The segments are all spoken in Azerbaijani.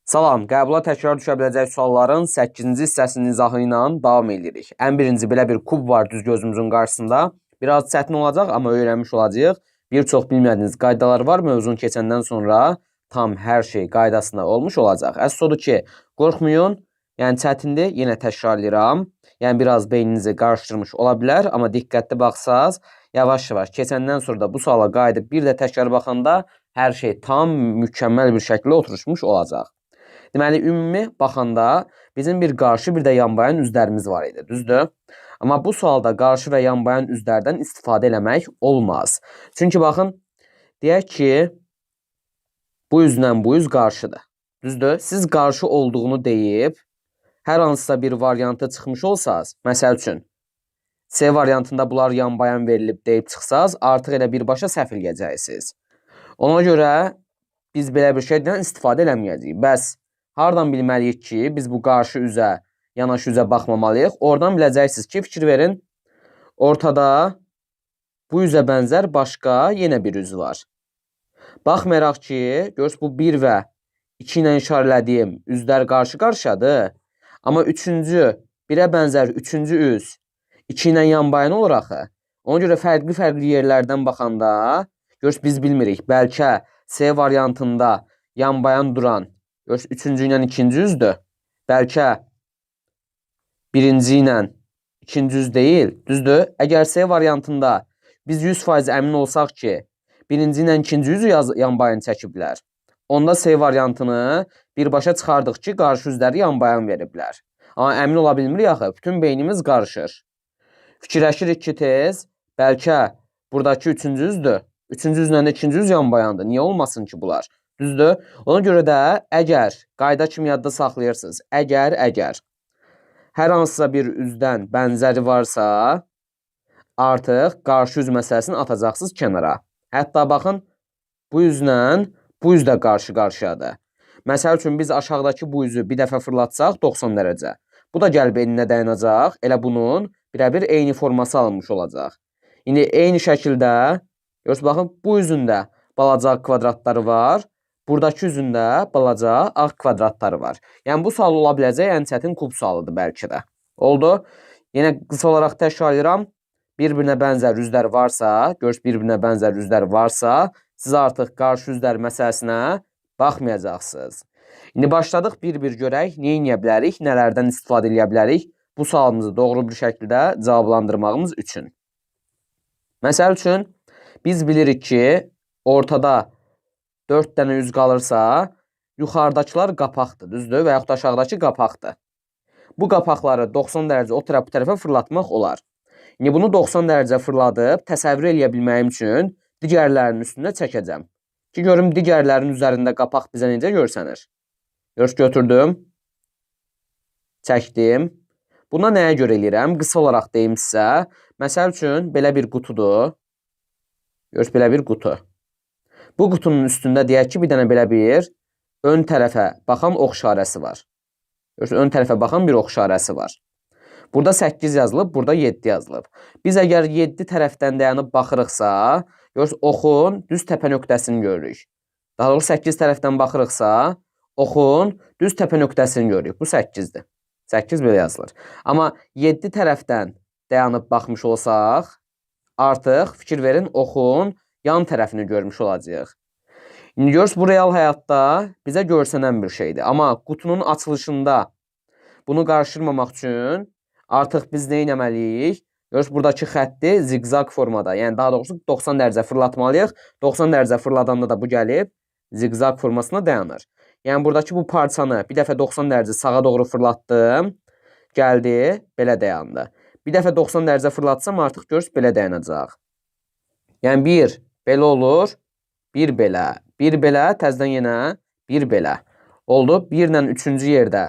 Salam, qəbula təkrar düşə biləcək sualların 8-ci hissəsinin izahı ilə davam edirik. Ən birinci belə bir kub var düz gözümüzün qarşısında. Biraz çətin olacaq, amma öyrənmiş olacağıq. Bir çox bilmədiyiniz qaydalar var. Mövzunu keçəndən sonra tam hər şey qaydasında olmuş olacaq. Əsas odur ki, qorxmayın. Yəni çətindir, yenə təkrarlayıram. Yəni biraz beyninizi qarışdırmış ola bilər, amma diqqətli baxsaz, yavaş-yavaş keçəndən sonra da bu suala qayıdıb bir də təkrar baxanda hər şey tam mükəmməl bir şəkildə oturmuş olacaq. Deməli, ümumi baxanda bizim bir qarşı, bir də yanbayan üzlərimiz var idi, düzdür? Amma bu sualda qarşı və yanbayan üzlərdən istifadə eləmək olmaz. Çünki baxın, deyək ki, bu üzlə bu üz qarşıdır, düzdür? Siz qarşı olduğunu deyib, hər hansısa bir variantı çıxmış olsaz, məsəl üçün, C variantında bunlar yanbayan verilib deyib çıxsaz, artıq elə birbaşa səhv eləyəcəksiniz. Ona görə biz belə bir şeydən istifadə eləməyəcəyik. Bəs hardan bilməliyik ki, biz bu qarşı üzə, yanaşı üzə baxmamalıyıq? Oradan biləcəksiniz ki, fikir verin, ortada bu üzə bənzər başqa yenə bir üz var. Baxmayaraq ki, görürsünüz bu 1 və 2 ilə işarələdiyim üzlər qarşı-qarşıyadır. Amma üçüncü, 1-ə bənzər üçüncü üz 2 ilə yanbayan olur axı. Ona görə fərqli yerlərdən baxanda, görürsünüz biz bilmirik. Bəlkə C variantında yanbayan duran, görürsünüz üçüncü ilə ikinci üzdür. Bəlkə birinci ilə ikinci üz deyil, düzdür? Əgər C variantında biz 100% əmin olsaq ki, birinci ilə ikinci üzü yanbayan çəkiblər, onda C variantını birbaşa çıxardıq ki, qarşı üzləri yanbayan veriblər. Amma əmin ola bilmirik axı, bütün beynimiz qarışır. Fikirləşirik ki, tez, bəlkə buradakı üçüncü üzdür. Üçüncü üzlə ikinci üz yanbayandır. Niyə olmasın ki bunlar? Düzdür? Ona görə də əgər, qayda kimi yadda saxlayırsınız, əgər hər hansısa bir üzdən bənzəri varsa, artıq qarşı üz məsələsini atacaqsınız kənara. Hətta baxın, bu üzlə bu üz də qarşı-qarşıyadır. Məsəl üçün biz aşağıdakı bu üzü bir dəfə fırlatsaq 90 dərəcə. Bu da gəlib elinə dayanacaq. Elə bunun birəbir eyni forması alınmış olacaq. İndi eyni şəkildə, görürsünüz, baxın, bu üzündə balaca kvadratları var. Buradakı üzündə balaca ağ kvadratları var. Yəni, bu sual ola biləcək ən çətin kub sualıdır bəlkə də. Oldu. Yenə qısa olaraq təkrarlayıram. Bir-birinə bənzər üzlər varsa, görürsünüz, bir-birinə bənzər üzlər varsa, siz artıq qarşı üzlər məsələsinə baxmayacaqsınız. İndi başladıq bir-bir görək, nə edə bilərik, nələrdən istifadə edə bilərik bu sualımızı doğru bir şəkildə cavablandırmağımız üçün. Məsəl üçün, biz bilirik ki, ortada 4 dənə üz qalırsa, yuxarıdakılar qapaqdır, düzdür? Və yaxud da aşağıdakı qapaqdır. Bu qapaqları 90 dərəcə o tərəf bu tərəfə fırlatmaq olar. İndi bunu 90 dərəcə fırladıb təsəvvür eləyə bilməyim üçün digərlərinin üstündə çəkəcəm. Ki, görüm digərlərinin üzərində qapaq bizə necə görsənir. Görüş götürdüm. Çəkdim. Buna nəyə görə eləyirəm? Qısa olaraq deyim sizə. Məsəl üçün, belə bir qutudur. Görüş, belə bir qutu. Bu qutunun üstündə deyək ki, bir dənə belə bir ön tərəfə baxan ox işarəsi var. Görüş, ön tərəfə baxan bir ox işarəsi var. Burada 8 yazılıb, burada 7 yazılıb. Biz əgər 7 tərəfdən dayanıb baxırıqsa, görürsünüz, oxun düz təpə nöqtəsini görürük. Daha doğrusu 8 tərəfdən baxırıqsa, oxun düz təpə nöqtəsini görürük. Bu 8-dir. 8 belə yazılır. Amma 7 tərəfdən dayanıb baxmış olsaq, artıq fikir verin, oxun yan tərəfini görmüş olacağıq. İndi görürsünüz, bu real həyatda bizə görsənən bir şeydir. Amma qutunun açılışında bunu qarışdırmamaq üçün artıq biz nə etməliyik? Görürsünüz, buradakı xətti ziqzaq formada, yəni daha doğrusu 90 dərəcə fırlatmalıyıq. 90 dərəcə fırladanda da bu gəlib ziqzaq formasına dayanır. Yəni, buradakı bu parçanı bir dəfə 90 dərəcə sağa doğru fırlatdım, gəldi, belə dayandı. Bir dəfə 90 dərəcə fırlatsam, artıq görürsünüz, belə dayanacaq. Yəni, bir belə olur, bir belə, təzədən yenə bir belə. Oldu, 1 ilə 3-cü yerdə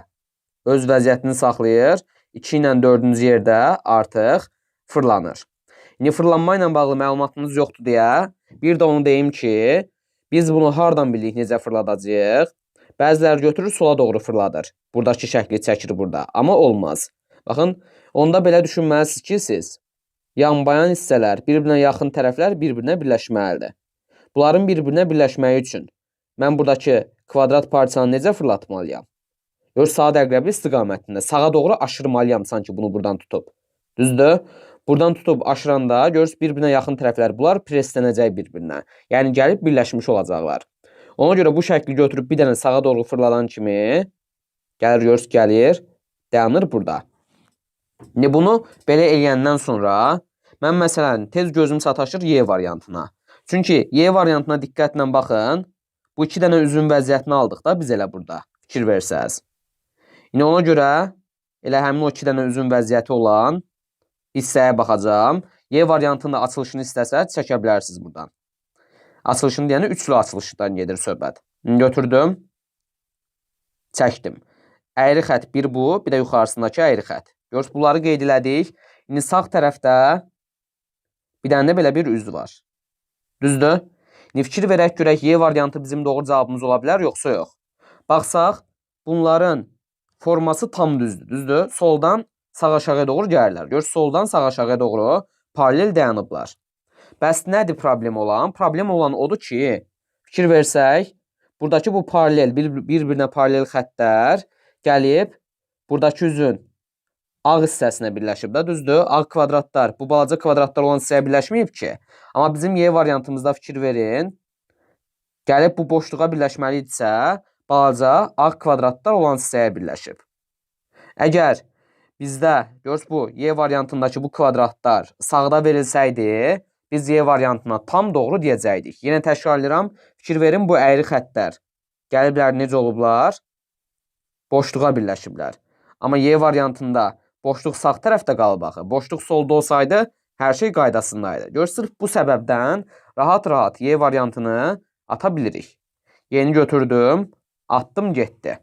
öz vəziyyətini saxlayır, 2 ilə 4-cü yerdə artıq fırlanır. İndi fırlanma ilə bağlı məlumatınız yoxdur deyə, bir də onu deyim ki, biz bunu hardan bilirik, necə fırladacağıq? Bəziləri götürür, sola doğru fırladır. Buradakı şəkli çəkir burada. Amma olmaz. Baxın, onda belə düşünməlisiniz ki, siz yanbayan hissələr, bir-birinə yaxın tərəflər bir-birinə birləşməlidir. Bunların bir-birinə birləşməyi üçün mən buradakı kvadrat parçanı necə fırlatmalıyam? Gör, saat əqrəbi istiqamətində sağa doğru aşırmalıyam sanki bunu buradan tutub. Düzdür? Buradan tutub aşıranda görürsünüz bir-birinə yaxın tərəflər bunlar preslənəcək bir-birinə. Yəni gəlib birləşmiş olacaqlar. Ona görə bu şəkli götürüb bir dənə sağa doğru fırladan kimi gəlir, görürsünüz, gəlir, dayanır burada. İndi bunu belə eləyəndən sonra mən məsələn tez gözüm sataşır Y variantına. Çünki Y variantına diqqətlə baxın. Bu iki dənə üzün vəziyyətini aldıq da biz elə burada. Fikir versəz. İndi ona görə elə həmin o iki dənə üzün vəziyyəti olan hissəyə baxacağım. Y variantının da açılışını istəsəz çəkə bilərsiniz buradan. Açılışını deyəni üçlü açılışdan gedir söhbət. Götürdüm. Çəkdim. Əyri xət bir bu, bir də yuxarısındakı əyri xət. Görürsünüz, bunları qeyd elədik. İndi sağ tərəfdə bir dənə də belə bir üz var. Düzdür? İndi fikir verək görək Y variantı bizim doğru cavabımız ola bilər, yoxsa yox. Baxsaq, bunların forması tam düzdür. Düzdür? Soldan sağa aşağıya doğru gəlirlər. Görürsünüz, soldan sağa aşağıya doğru paralel dayanıblar. Bəs nədir problem olan? Problem olan odur ki, fikir versək, buradakı bu paralel, bir-birinə paralel xəttlər gəlib, buradakı üzün ağ hissəsinə birləşib də, düzdür? Ağ kvadratlar, bu balaca kvadratlar olan hissəyə birləşməyib ki. Amma bizim Y variantımızda fikir verin, gəlib bu boşluğa birləşməli idisə, balaca ağ kvadratlar olan hissəyə birləşib. Əgər bizdə, görürsünüz, bu Y variantındakı bu kvadratlar sağda verilsəydi, biz Y variantına tam doğru deyəcəkdik. Yenə təkrar edirəm, fikir verin, bu əyri xəttlər gəliblər, necə olublar? Boşluğa birləşiblər. Amma Y variantında boşluq sağ tərəfdə qalıb axı. Boşluq solda olsaydı, hər şey qaydasındaydı. Görürsünüz, bu səbəbdən rahat-rahat Y variantını ata bilirik. Yeni götürdüm, atdım, getdi.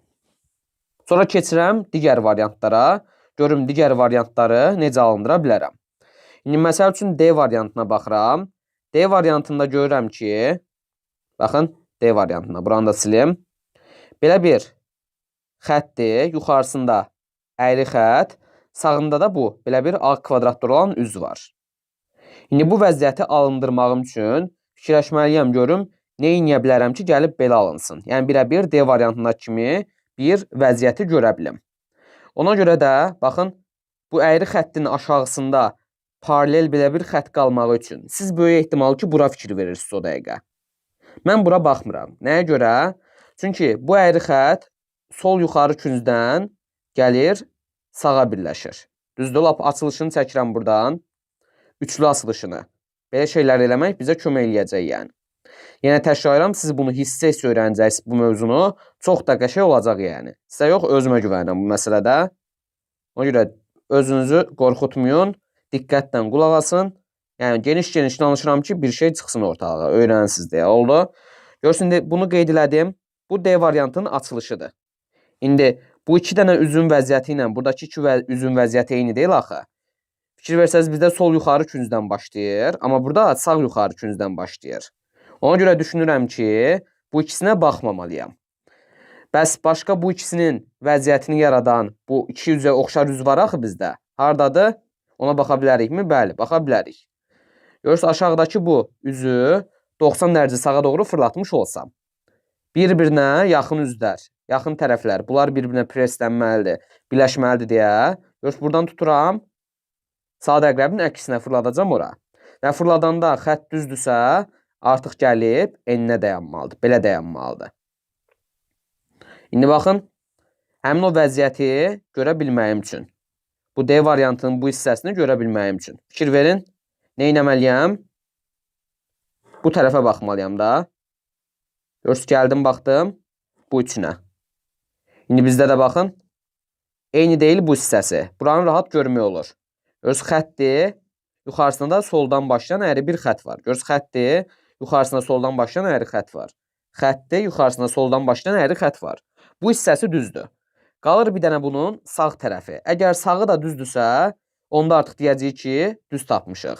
Sonra keçirəm digər variantlara. Görüm, digər variantları necə alındıra bilərəm. İndi məsəl üçün D variantına baxıram. D variantında görürəm ki, baxın, D variantına, buranı da silim. Belə bir xətdir, yuxarısında əyri xət, sağında da bu, belə bir ağ kvadratlar olan üz var. İndi bu vəziyyəti alındırmağım üçün fikirləşməliyəm, görüm, nə eləyə bilərəm ki, gəlib belə alınsın. Yəni, birə-bir D variantındakı kimi bir vəziyyəti görə bilim. Ona görə də, baxın, bu əyri xəttin aşağısında paralel belə bir xətt qalmağı üçün siz böyük ehtimal ki, bura fikir verirsiniz o dəqiqə. Mən bura baxmıram. Nəyə görə? Çünki bu əyri xət sol yuxarı küncdən gəlir, sağa birləşir. Düzdür, lap açılışını çəkirəm buradan. Üçlü açılışını. Belə şeylər eləmək bizə kömək eləyəcək yəni. Yenə təşkil siz bunu hissə-hissə öyrənəcəksiniz bu mövzunu. Çox da qəşəng olacaq yəni. Sizə yox, özümə güvənirəm bu məsələdə. Ona görə özünüzü qorxutmayın. Diqqətlə qulaq asın. Yəni geniş-geniş danışıram ki, bir şey çıxsın ortalığa, öyrənsiniz deyə oldu. Görürsünüz, bunu qeyd elədim. Bu D variantının açılışıdır. İndi bu iki dənə üzün vəziyyəti ilə buradakı iki üzün vəziyyəti eyni deyil axı. Fikir versəniz, bizdə sol yuxarı küncdən başlayır, amma burada sağ yuxarı küncdən başlayır. Ona görə düşünürəm ki, bu ikisinə baxmamalıyam. Bəs başqa bu ikisinin vəziyyətini yaradan bu iki üzə oxşar üz var axı bizdə. Hardadır? Ona baxa bilərikmi? Bəli, baxa bilərik. Görürsünüz, aşağıdakı bu üzü 90 dərəcə sağa doğru fırlatmış olsam. Bir-birinə yaxın üzlər, yaxın tərəflər, bunlar bir-birinə preslənməlidir, birləşməlidir deyə. Görürsünüz, buradan tuturam, saat əqrəbin əksinə fırladacam ora. Və fırladanda xətt düzdürsə, artıq gəlib eninə dayanmalıdır, belə dayanmalıdır. İndi baxın, həmin o vəziyyəti görə bilməyim üçün. Bu D variantının bu hissəsini görə bilməyim üçün. Fikir verin, nə etməliyəm? Bu tərəfə baxmalıyam da. Görürsünüz, gəldim, baxdım bu üçünə. İndi bizdə də baxın, eyni deyil bu hissəsi. Buranı rahat görmək olur. Görürsünüz, xətdir, yuxarısında da soldan başlayan əyri bir xət var. Görürsünüz, xətdir, yuxarısında soldan başlayan əyri xət var. Xətdir, yuxarısında soldan başlayan əyri xət var. Bu hissəsi düzdür. Qalır bir dənə bunun sağ tərəfi. Əgər sağı da düzdürsə, onda artıq deyəcəyik ki, düz tapmışıq.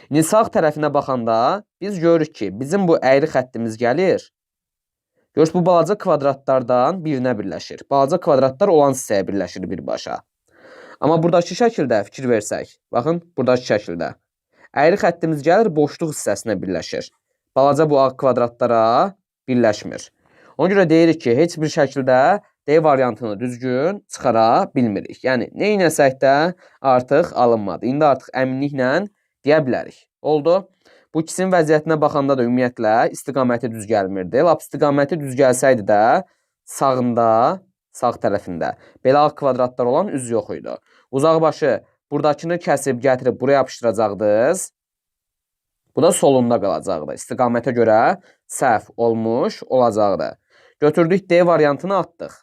İndi sağ tərəfinə baxanda biz görürük ki, bizim bu əyri xəttimiz gəlir. Görürsünüz, bu balaca kvadratlardan birinə birləşir. Balaca kvadratlar olan hissəyə birləşir birbaşa. Amma buradakı şəkildə fikir versək, baxın, buradakı şəkildə. Əyri xəttimiz gəlir, boşluq hissəsinə birləşir. Balaca bu ağ kvadratlara birləşmir. Ona görə deyirik ki, heç bir şəkildə D variantını düzgün çıxara bilmirik. Yəni, nə inəsək də artıq alınmadı. İndi artıq əminliklə deyə bilərik. Oldu. Bu ikisinin vəziyyətinə baxanda da ümumiyyətlə istiqaməti düz gəlmirdi. Lap istiqaməti düz gəlsəydi də sağında, sağ tərəfində belə ağ kvadratlar olan üz yox idi. Uzaqbaşı buradakını kəsib gətirib buraya yapışdıracaqdınız. Bu da solunda qalacaqdı. İstiqamətə görə səhv olmuş olacaqdı. Götürdük D variantını atdıq.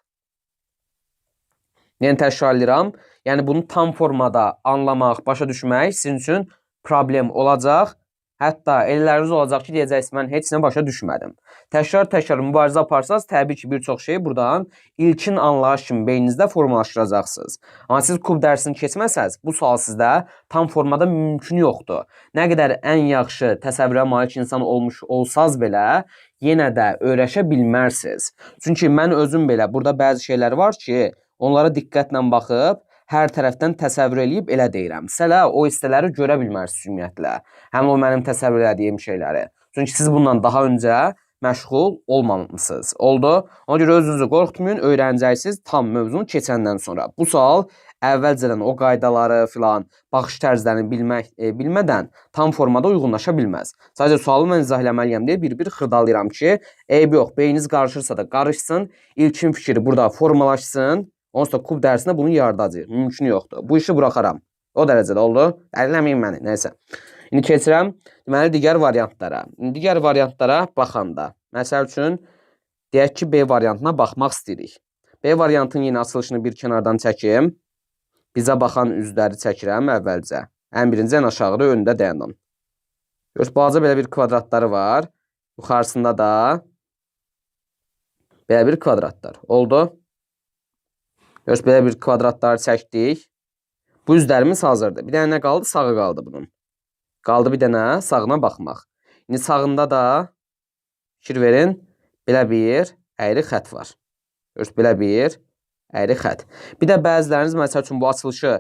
Yəni təşkil edirəm. Yəni bunu tam formada anlamaq, başa düşmək sizin üçün problem olacaq. Hətta elləriniz olacaq ki, deyəcəksiniz, mən heç nə başa düşmədim. Təkrar mübarizə aparsaz, təbii ki, bir çox şeyi buradan ilkin anlayış kimi beyninizdə formalaşdıracaqsınız. Amma siz kub dərsini keçməsəz, bu sual sizdə tam formada mümkün yoxdur. Nə qədər ən yaxşı təsəvvürə malik insan olmuş olsaz belə, yenə də öyrəşə bilmərsiniz. Çünki mən özüm belə, burada bəzi şeylər var ki, onlara diqqətlə baxıb, hər tərəfdən təsəvvür eləyib elə deyirəm. Məsələ o hissələri görə bilmərsiniz ümumiyyətlə. Həm o mənim təsəvvür elədiyim şeyləri. Çünki siz bundan daha öncə məşğul olmamışsınız. Oldu. Ona görə özünüzü qorxutmayın, öyrənəcəksiniz tam mövzunu keçəndən sonra. Bu sual əvvəlcədən o qaydaları filan, baxış tərzlərini bilmədən tam formada uyğunlaşa bilməz. Sadəcə sualı mən izah eləməliyəm deyə bir-bir xırdalayıram ki, eyb yox, beyniniz qarışırsa da qarışsın, ilkin fikri burada formalaşsın. Onsuz da kub dərsində bunu yardacaq. Mümkün yoxdur. Bu işi buraxaram. O dərəcədə oldu. Əlləməyin məni. Nəysə. İndi keçirəm deməli digər variantlara. Digər variantlara baxanda, məsəl üçün deyək ki, B variantına baxmaq istəyirik. B variantının yenə açılışını bir kənardan çəkim. Bizə baxan üzləri çəkirəm əvvəlcə. Ən birinci ən aşağıda önündə dayanım. Gör, balaca belə bir kvadratları var. Yuxarısında da belə bir kvadratlar. Oldu. Gör, belə bir kvadratları çəkdik. Bu üzlərimiz hazırdır. Bir dənə nə qaldı? Sağı qaldı bunun. Qaldı bir dənə sağına baxmaq. İndi sağında da fikir verin. Belə bir əyri xət var. Gör, belə bir əyri xət. Bir də bəziləriniz məsəl üçün bu açılışı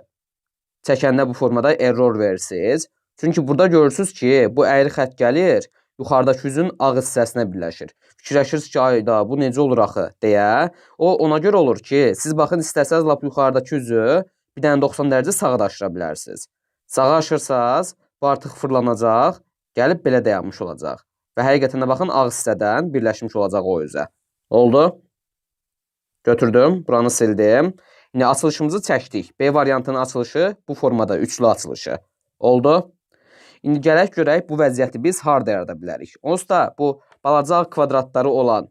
çəkəndə bu formada error verirsiniz. Çünki burada görürsünüz ki, bu əyri xət gəlir, yuxarıdakı üzün ağ hissəsinə birləşir. Fikirləşirsiniz ki, ayda bu necə olur axı deyə. O ona görə olur ki, siz baxın istəsəz lap yuxarıdakı üzü bir dənə 90 dərəcə sağa da aşıra bilərsiniz. Sağa aşırsaz, bu artıq fırlanacaq, gəlib belə dayanmış olacaq. Və həqiqətən də baxın ağ hissədən birləşmiş olacaq o üzə. Oldu. Götürdüm, buranı sildim. İndi açılışımızı çəkdik. B variantının açılışı bu formada, üçlü açılışı. Oldu. İndi gələk görək bu vəziyyəti biz harda yarada bilərik. Onsuz da bu balaca kvadratları olan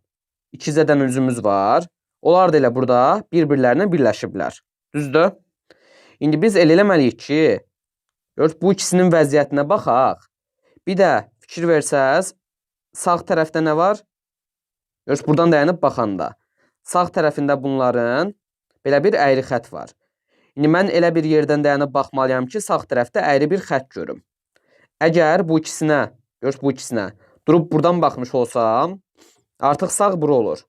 2Z-dən üzümüz var. Onlar da elə burada bir-birlərinə birləşiblər. Düzdür? İndi biz elə eləməliyik ki, bu ikisinin vəziyyətinə baxaq. Bir də fikir versəz, sağ tərəfdə nə var? Buradan dayanıb baxanda. Sağ tərəfində bunların belə bir əyri xət var. İndi mən elə bir yerdən dayanıb baxmalıyam ki, sağ tərəfdə əyri bir xət görüm. Əgər bu ikisinə, bu ikisinə durub buradan baxmış olsam, artıq sağ bura olur.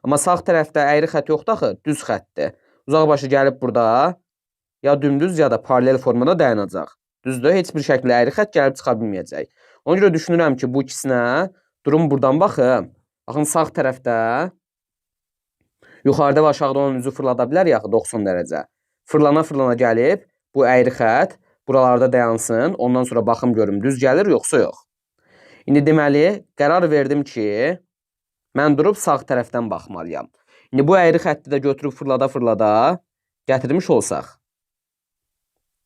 Amma sağ tərəfdə əyri xət yoxdur axı, düz xətdir. Uzaqbaşı gəlib burada ya dümdüz ya da paralel formada dayanacaq. Düzdür, heç bir şəkildə əyri xət gəlib çıxa bilməyəcək. Ona görə düşünürəm ki, bu ikisinə durum buradan baxım. Baxın, sağ tərəfdə yuxarıda və aşağıda olan üzü fırlada bilər ya, 90 dərəcə. Fırlana gəlib bu əyri xət buralarda dayansın. Ondan sonra baxım görüm düz gəlir yoxsa yox. İndi deməli qərar verdim ki, mən durub sağ tərəfdən baxmalıyam. İndi bu əyri xətti də götürüb fırlada gətirmiş olsaq.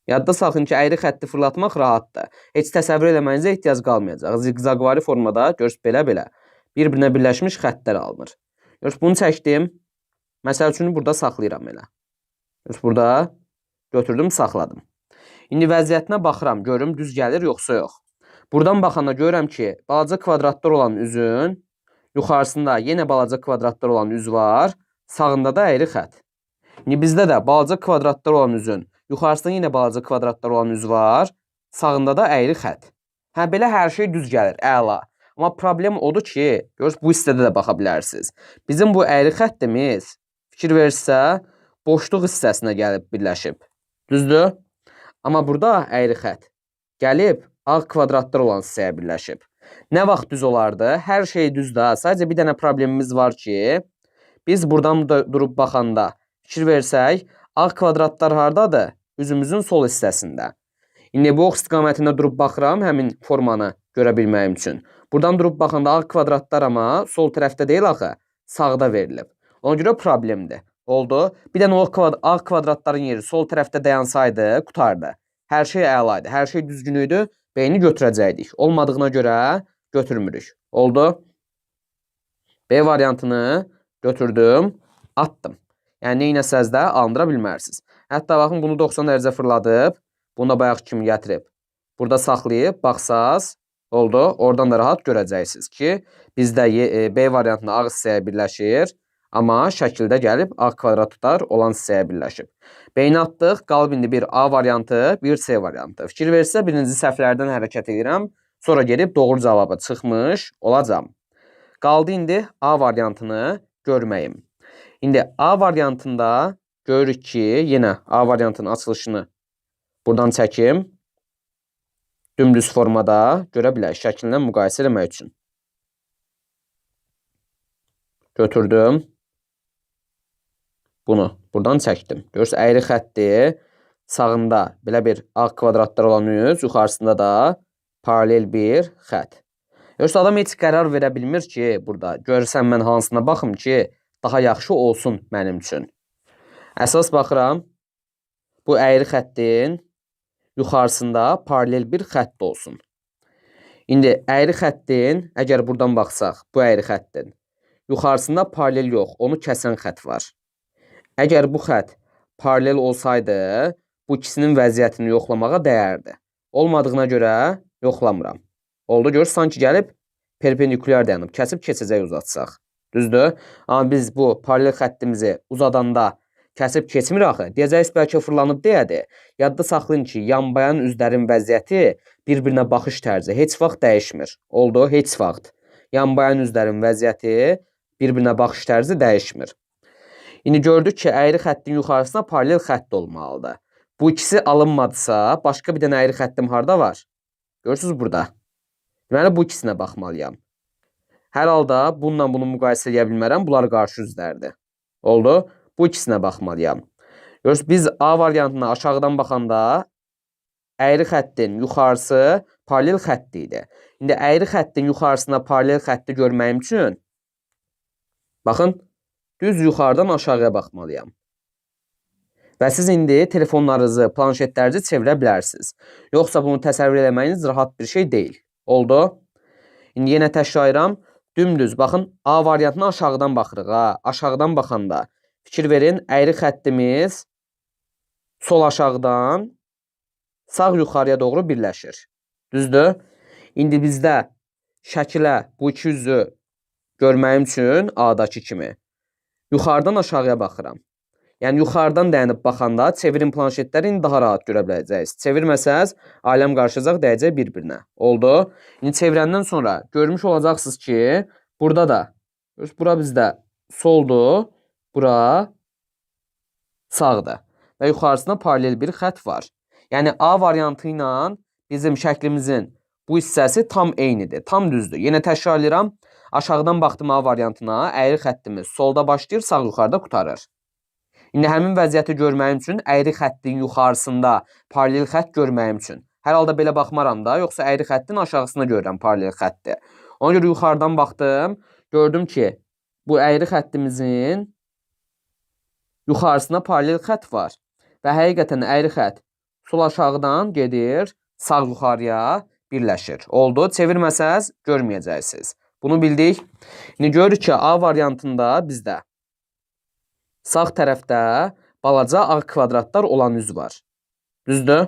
Yadda saxın ki, əyri xətti fırlatmaq rahatdır. Heç təsəvvür eləməyinizə ehtiyac qalmayacaq. Ziqzaqvari formada görürsünüz belə. Bir-birinə birləşmiş xəttlər alınır. Görürsünüz, bunu çəkdim. Məsəl üçün burada saxlayıram elə. Görürsünüz, burada götürdüm, saxladım. İndi vəziyyətinə baxıram, görüm düz gəlir yoxsa yox. Buradan baxanda görürəm ki, balaca kvadratlar olan üzün yuxarısında yenə balaca kvadratlar olan üz var, sağında da əyri xət. İndi bizdə də balaca kvadratlar olan üzün yuxarısında yenə balaca kvadratlar olan üz var, sağında da əyri xət. Belə hər şey düz gəlir, əla. Amma problem odur ki, görürsünüz, bu hissədə də baxa bilərsiniz. Bizim bu əyri xəttimiz, fikir verirsə, boşluq hissəsinə gəlib birləşib. Düzdür? Amma burada əyri xət gəlib ağ kvadratlar olan hissəyə birləşib. Nə vaxt düz olardı? Hər şey düzdür. Sadəcə bir dənə problemimiz var ki, biz buradan da durub baxanda fikir versək, ağ kvadratlar hardadır? Üzümüzün sol hissəsində. İndi bu ox istiqamətində durub baxıram həmin formanı görə bilməyim üçün. Buradan durub baxanda ağ kvadratlar amma sol tərəfdə deyil axı, sağda verilib. Ona görə problemdir. Oldu. Bir dənə o ağ kvadratların yeri sol tərəfdə dayansaydı, qutardı. Hər şey əla idi, hər şey düzgün idi, beyni götürəcəkdik. Olmadığına görə götürmürük. Oldu. B variantını götürdüm, attım. Yəni neynəsəz də alındıra bilmərsiniz. Hətta baxın bunu 90 dərəcə fırladıb, bunu da bayaq kimi gətirib. Burada saxlayıb baxsaz, oldu. Oradan da rahat görəcəksiniz ki, bizdə B variantında ağ hissəyə birləşir. Amma şəkildə gəlib ağ kvadratlar olan hissəyə birləşib. Beyni atdıq, qalıb indi bir A variantı, bir C variantı. Fikir versə birinci səhvlərdən hərəkət edirəm. Sonra gedib doğru cavabı çıxmış olacam. Qaldı indi A variantını görməyim. İndi A variantında görürük ki, yenə A variantının açılışını buradan çəkim. Dümdüz formada görə bilək şəkillə müqayisə etmək üçün. Götürdüm. Bunu buradan çəkdim. Görürsünüz, əyri xətti sağında belə bir ağ kvadratlar olan üz, yuxarısında da paralel bir xət. Görürsünüz, adam heç qərar verə bilmir ki, burada görürsən mən hansına baxım ki, daha yaxşı olsun mənim üçün. Əsas baxıram, bu əyri xəttin yuxarısında paralel bir xətt olsun. İndi əyri xəttin, əgər buradan baxsaq, bu əyri xəttin yuxarısında paralel yox, onu kəsən xət var. Əgər bu xət paralel olsaydı, bu ikisinin vəziyyətini yoxlamağa dəyərdi. Olmadığına görə yoxlamıram. Oldu, görür, sanki gəlib perpendikulyar dayanıb, kəsib keçəcək uzatsaq. Düzdür? Amma biz bu paralel xəttimizi uzadanda kəsib keçmir axı. Deyəcəyiz, bəlkə fırlanıb deyədi. Yadda saxlayın ki, yanbayan üzlərin vəziyyəti bir-birinə baxış tərzi heç vaxt dəyişmir. Oldu, heç vaxt. Yanbayan üzlərin vəziyyəti bir-birinə baxış tərzi dəyişmir. İndi gördük ki, əyri xəttin yuxarısına paralel xətt olmalıdır. Bu ikisi alınmadısa, başqa bir dənə əyri xəttim harda var? Görürsünüz burada. Deməli, bu ikisinə baxmalıyam. Hər halda bununla bunu müqayisə edə bilmərəm. Bunlar qarşı üzlərdir. Oldu. Bu ikisinə baxmalıyam. Görürsünüz, biz A variantına aşağıdan baxanda əyri xəttin yuxarısı paralel xətti idi. İndi əyri xəttin yuxarısına paralel xətti görməyim üçün, baxın, düz yuxarıdan aşağıya baxmalıyam. Və siz indi telefonlarınızı, planşetlərinizi çevirə bilərsiniz. Yoxsa bunu təsəvvür eləməyiniz rahat bir şey deyil. Oldu. İndi yenə təkrarlayıram. Dümdüz, baxın, A variantına aşağıdan baxırıq. Aşağıdan baxanda fikir verin, əyri xəttimiz sol aşağıdan sağ yuxarıya doğru birləşir. Düzdür? İndi bizdə şəkilə bu iki üzü görməyim üçün A-dakı kimi yuxarıdan aşağıya baxıram. Yəni, yuxarıdan dayanıb baxanda çevirin planşetləri daha rahat görə biləcəksiniz. Çevirməsəz, aləm qarışacaq, dəyəcək bir-birinə. Oldu. İndi çevirəndən sonra görmüş olacaqsınız ki, burada da, bura bizdə soldur, bura sağdır. Və yuxarısında paralel bir xət var. Yəni, A variantı ilə bizim şəklimizin bu hissəsi tam eynidir, tam düzdür. Yenə təkrarlayıram. Aşağıdan baxdım A variantına, əyri xəttimiz solda başlayır, sağ yuxarıda qutarır. İndi həmin vəziyyəti görməyim üçün əyri xəttin yuxarısında paralel xətt görməyim üçün. Hər halda belə baxmaram da, yoxsa əyri xəttin aşağısında görürəm paralel xətti. Ona görə yuxarıdan baxdım, gördüm ki, bu əyri xəttimizin yuxarısında paralel xətt var. Və həqiqətən əyri xətt sol aşağıdan gedir, sağ yuxarıya birləşir. Oldu, çevirməsəz görməyəcəksiniz. Bunu bildik. İndi görürük ki, A variantında bizdə sağ tərəfdə balaca ağ kvadratlar olan üz var. Düzdür?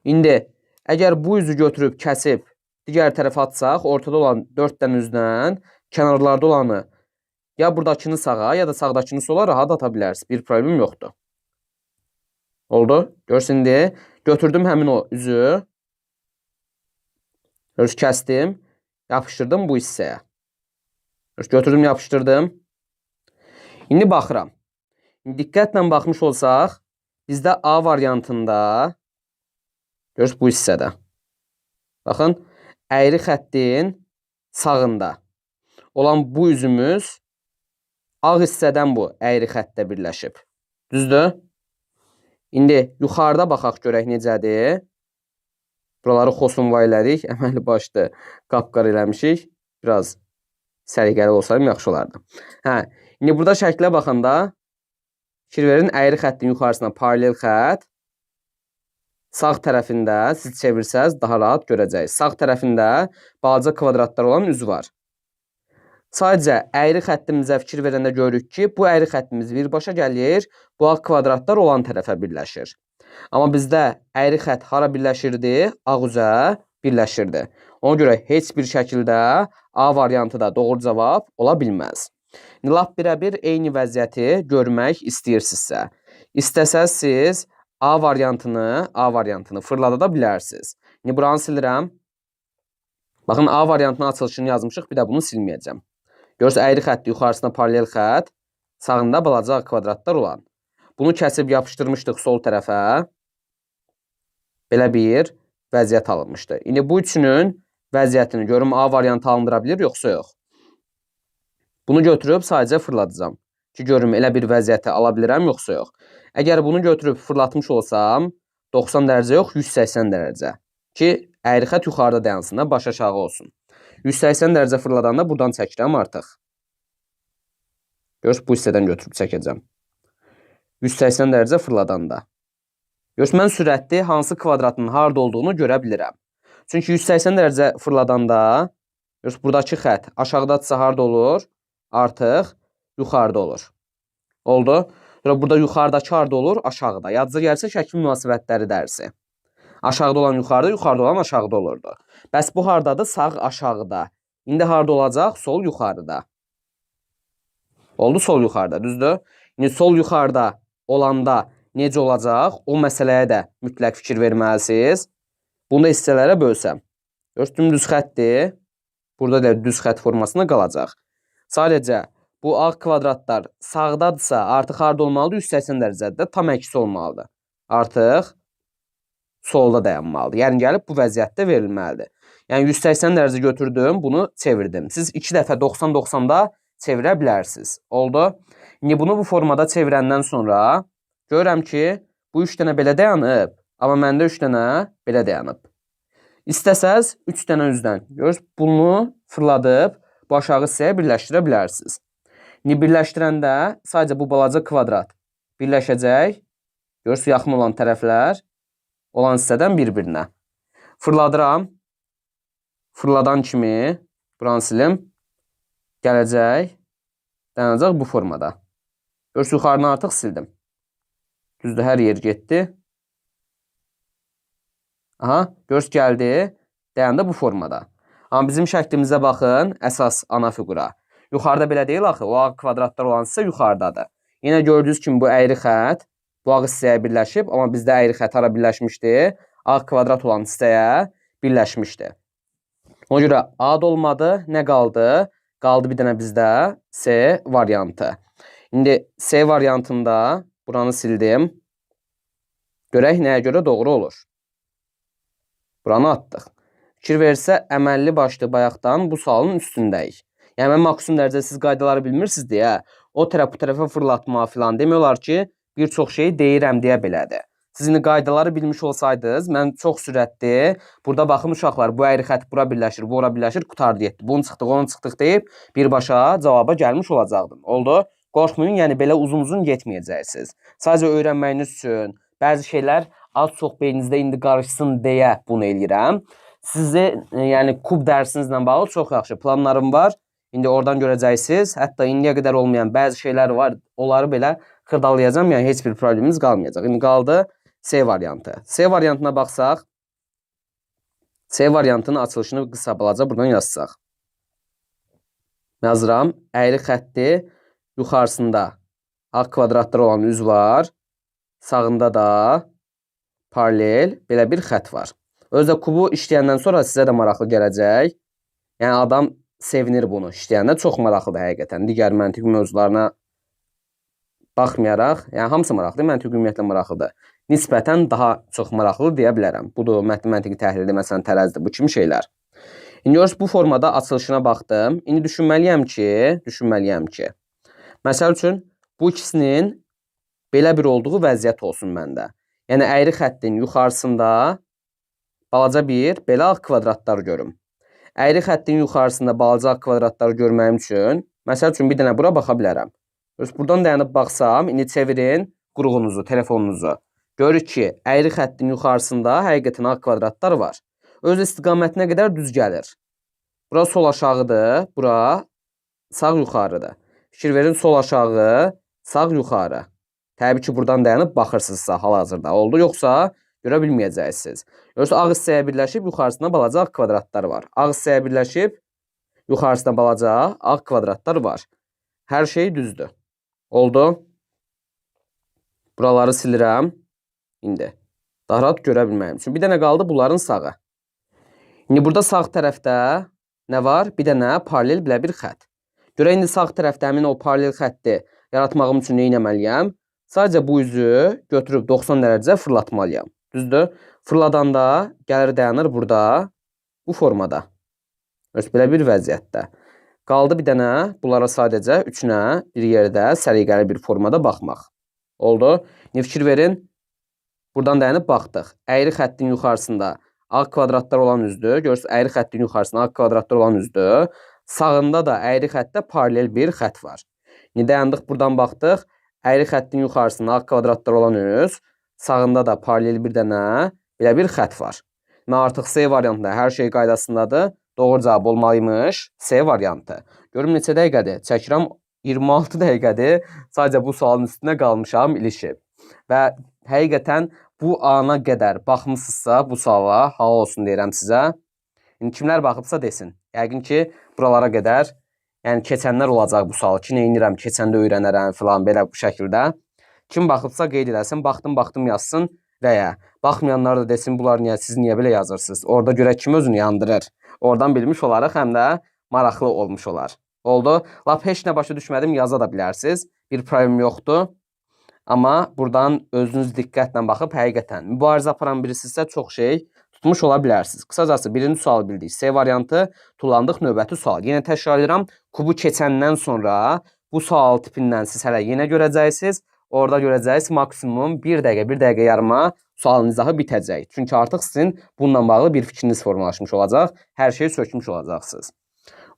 İndi əgər bu üzü götürüb kəsib digər tərəfə atsaq, ortada olan 4 dənə üzdən kənarlarda olanı ya buradakını sağa, ya da sağdakını sola rahat ata bilərsiniz. Bir problem yoxdur. Oldu? Görürsün, indi götürdüm həmin o üzü. Görürsün, kəsdim. Yapışdırdım bu hissəyə. Götürdüm, yapışdırdım. İndi baxıram. Diqqətlə baxmış olsaq, bizdə A variantında, görürsünüz, bu hissədə. Baxın, əyri xəttin sağında olan bu üzümüz ağ hissədən bu əyri xəttdə birləşib. Düzdür? İndi yuxarıda baxaq görək necədir. Buraları xosunva elədik. Əməli başda qapqar eləmişik. Biraz səliqəli olsaydım yaxşı olardı. İndi burada şəklə baxanda fikir verin, əyri xəttin yuxarısına paralel xətt. Sağ tərəfində siz çevirsəz daha rahat görəcəksiniz. Sağ tərəfində balaca kvadratlar olan üzü var. Sadəcə əyri xəttimizə fikir verəndə görürük ki, bu əyri xəttimiz birbaşa gəlir, bu ağ kvadratlar olan tərəfə birləşir. Amma bizdə əyri xətt hara birləşirdi? Ağ üzə birləşirdi. Ona görə heç bir şəkildə A variantı da doğru cavab ola bilməz. Lap birəbir eyni vəziyyəti görmək istəyirsinizsə, istəsəz siz A variantını fırlada bilərsiniz. İndi buranı silirəm. Baxın, A variantının açılışını yazmışıq, bir də bunu silməyəcəm. Görürsünüz, əyri xətt yuxarısına paralel xətt, sağında balaca kvadratlar olan. Bunu kəsib yapışdırmışdıq sol tərəfə. Belə bir vəziyyət alınmışdı. İndi bu üçünün vəziyyətini görüm A variantı alındıra bilir, yoxsa yox. Bunu götürüb sadəcə fırladacağım. Ki, görüm elə bir vəziyyəti ala bilirəm, yoxsa yox. Əgər bunu götürüb fırlatmış olsam, 90 dərəcə yox, 180 dərəcə. Ki, əyri xətt yuxarıda dayansın da, baş aşağı olsun. 180 dərəcə fırladanda buradan çəkirəm artıq. Görürsünüz, bu hissədən götürüb çəkəcəm. 180 dərəcə fırladanda. Görürsünüz, mən sürətli hansı kvadratın harada olduğunu görə bilirəm. Çünki 180 dərəcə fırladanda, görürsünüz, buradakı xətt aşağıdadırsa harada olur? Artıq yuxarıda olur. Oldu. Burada yuxarıdakı harada olur? Aşağıda. Yadınıza gəlsə şəkil münasibətləri dərsi. Aşağıda olan yuxarıda, yuxarıda olan aşağıda olurdu. Bəs bu hardadır? Sağ aşağıda. İndi harada olacaq? Sol yuxarıda. Oldu, sol yuxarıda, düzdür? İndi sol yuxarıda olanda necə olacaq? O məsələyə də mütləq fikir verməlisiniz. Bunu da hissələrə bölsəm. Görürsünüz, düz xəttdir. Burada da düz xətt formasında qalacaq. Sadəcə bu ağ kvadratlar sağdadırsa artıq harada olmalıdır? 180 dərəcədə tam əksi olmalıdır. Artıq solda dayanmalıdır. Yəni gəlib bu vəziyyətdə verilməlidir. Yəni 180 dərəcə götürdüm, bunu çevirdim. Siz 2 dəfə 90-90-da çevirə bilərsiniz. Oldu. İndi bunu bu formada çevirəndən sonra görürəm ki, bu 3 dənə belə dayanıb, amma məndə 3 dənə belə dayanıb. İstəsəz 3 dənə üzdən. Görürsünüz, bunu fırladıb bu aşağı hissəyə birləşdirə bilərsiniz. İndi birləşdirəndə sadəcə bu balaca kvadrat birləşəcək. Görürsünüz, yaxın olan tərəflər olan hissədən bir-birinə. Fırladıram. Fırladan kimi buranı silim. Gələcək. Dayanacaq bu formada. Görürsünüz, yuxarını artıq sildim. Düzdür, hər yer getdi. Aha, görürsünüz, gəldi. Dayandı bu formada. Amma bizim şəklimizə baxın, əsas ana fiqura. Yuxarıda belə deyil axı, o ağ kvadratlar olan hissə yuxarıdadır. Yenə gördüyünüz kimi bu əyri xətt bu ağ hissəyə birləşib, amma bizdə əyri xətt hara birləşmişdi? Ağ kvadrat olan hissəyə birləşmişdi. Ona görə A da olmadı, nə qaldı? Qaldı bir dənə bizdə C variantı. İndi C variantında buranı sildim. Görək nəyə görə doğru olur. Buranı atdıq. Fikir versə, əməlli başlı bayaqdan bu sualın üstündəyik. Yəni, mən maksimum dərəcəsiz qaydaları bilmirsiniz deyə, o tərəf bu tərəfə fırlatma filan demək olar ki, bir çox şeyi deyirəm deyə belədir. Siz indi qaydaları bilmiş olsaydınız, mən çox sürətli, burada baxın uşaqlar, bu əyri xətt bura birləşir, bu ora birləşir, qutardı getdi. Bunu çıxdıq, onu çıxdıq deyib, birbaşa cavaba gəlmiş olacaqdım. Oldu? Qorxmayın, yəni belə uzun-uzun getməyəcəksiniz. Sadəcə öyrənməyiniz üçün bəzi şeylər az-çox beyninizdə indi qarışsın deyə bunu eləyirəm. Sizi, yəni kub dərsinizlə bağlı çox yaxşı planlarım var. İndi oradan görəcəksiniz. Hətta indiyə qədər olmayan bəzi şeylər var. Onları belə xırdalayacağım. Yəni heç bir problemimiz qalmayacaq. İndi qaldı C variantı. C variantına baxsaq, C variantının açılışını qısa balaca buradan yazsaq. Yazıram. Əyri xətti yuxarısında ağ kvadratlar olan üz var. Sağında da paralel belə bir xətt var. Özdə kubu işləyəndən sonra sizə də maraqlı gələcək. Yəni adam sevinir bunu işləyəndə. Çox maraqlıdır həqiqətən. Digər məntiq mövzularına baxmayaraq, yəni hamısı maraqlıdır, məntiq ümumiyyətlə maraqlıdır. Nisbətən daha çox maraqlıdır deyə bilərəm. Budur, məntiqi təhlildir, məsələn tərəzidir, bu kimi şeylər. İndi görürsünüz bu formada açılışına baxdım. İndi düşünməliyəm ki, məsəl üçün bu ikisinin belə bir olduğu vəziyyət olsun məndə. Yəni əyri xəttin yuxarısında balaca bir belə ağ kvadratlar görüm. Əyri xəttin yuxarısında balaca ağ kvadratları görməyim üçün, məsəl üçün bir dənə bura baxa bilərəm. Buradan dayanıb baxsam, indi çevirin qurğunuzu, telefonunuzu. Görürük ki, əyri xəttin yuxarısında həqiqətən ağ kvadratlar var. Öz istiqamətinə qədər düz gəlir. Bura sol aşağıdır, bura sağ yuxarıdır. Fikir verin, sol aşağı, sağ yuxarı. Təbii ki, buradan dayanıb baxırsınızsa hal-hazırda oldu, yoxsa görə bilməyəcəksiniz. Yoxsa ağ hissəyə birləşib yuxarısında balaca ağ kvadratlar var. Ağ hissəyə birləşib yuxarısında balaca ağ kvadratlar var. Hər şey düzdür. Oldu. Buraları silirəm. İndi daha rahat görə bilməyim üçün. Bir dənə qaldı bunların sağı. İndi burada sağ tərəfdə nə var? Bir dənə paralel belə bir xətt. Görə indi sağ tərəfdə həmin o paralel xətti yaratmağım üçün nə etməliyəm? Sadəcə bu üzü götürüb 90 dərəcə fırlatmalıyam. Düzdür? Fırladanda gəlir dayanır burada, bu formada. Öz belə bir vəziyyətdə. Qaldı bir dənə bunlara sadəcə üçünə bir yerdə səliqəli bir formada baxmaq. Oldu. İndi fikir verin. Buradan dayanıb baxdıq. Əyri xəttin yuxarısında ağ kvadratlar olan üzdür. Görürsünüz, əyri xəttin yuxarısında ağ kvadratlar olan üzdür. Sağında da əyri xəttdə paralel bir xətt var. İndi dayandıq, buradan baxdıq. Əyri xəttin yuxarısında ağ kvadratlar olan üz, sağında da paralel bir dənə belə bir xətt var. Mən artıq C variantında hər şey qaydasındadır. Doğru cavab olmalıymış C variantı. Görüm neçə dəqiqədir? Çəkirəm 26 dəqiqədir. Sadəcə bu sualın üstünə qalmışam, ilişib. Və həqiqətən bu ana qədər baxmısınızsa bu suala halal olsun deyirəm sizə. İndi kimlər baxıbsa desin. Yəqin ki, buralara qədər keçənlər olacaq bu sualı ki, neynirəm, keçəndə öyrənərəm filan belə bu şəkildə. Kim baxıbsa qeyd edəsin, baxdım yazsın və ya baxmayanlar da desin, bunlar niyə, siz niyə belə yazırsınız? Orada görə kim özünü yandırır? Oradan bilmiş olaraq həm də maraqlı olmuş olar. Oldu. Lap heç nə başa düşmədim, yaza da bilərsiniz. Bir problem yoxdur. Amma buradan özünüz diqqətlə baxıb həqiqətən mübarizə aparan birisisə çox şey tutmuş ola bilərsiniz. Qısacası birinci sualı bildik. C variantı, tullandıq növbəti sual. Yenə təkrar edirəm, kubu keçəndən sonra bu sual tipindən siz hələ yenə görəcəksiniz. Orada görəcəksiniz maksimum 1 dəqiqə, 1 dəqiqə yarıma sualın izahı bitəcək. Çünki artıq sizin bununla bağlı bir fikriniz formalaşmış olacaq. Hər şeyi sökmüş olacaqsınız.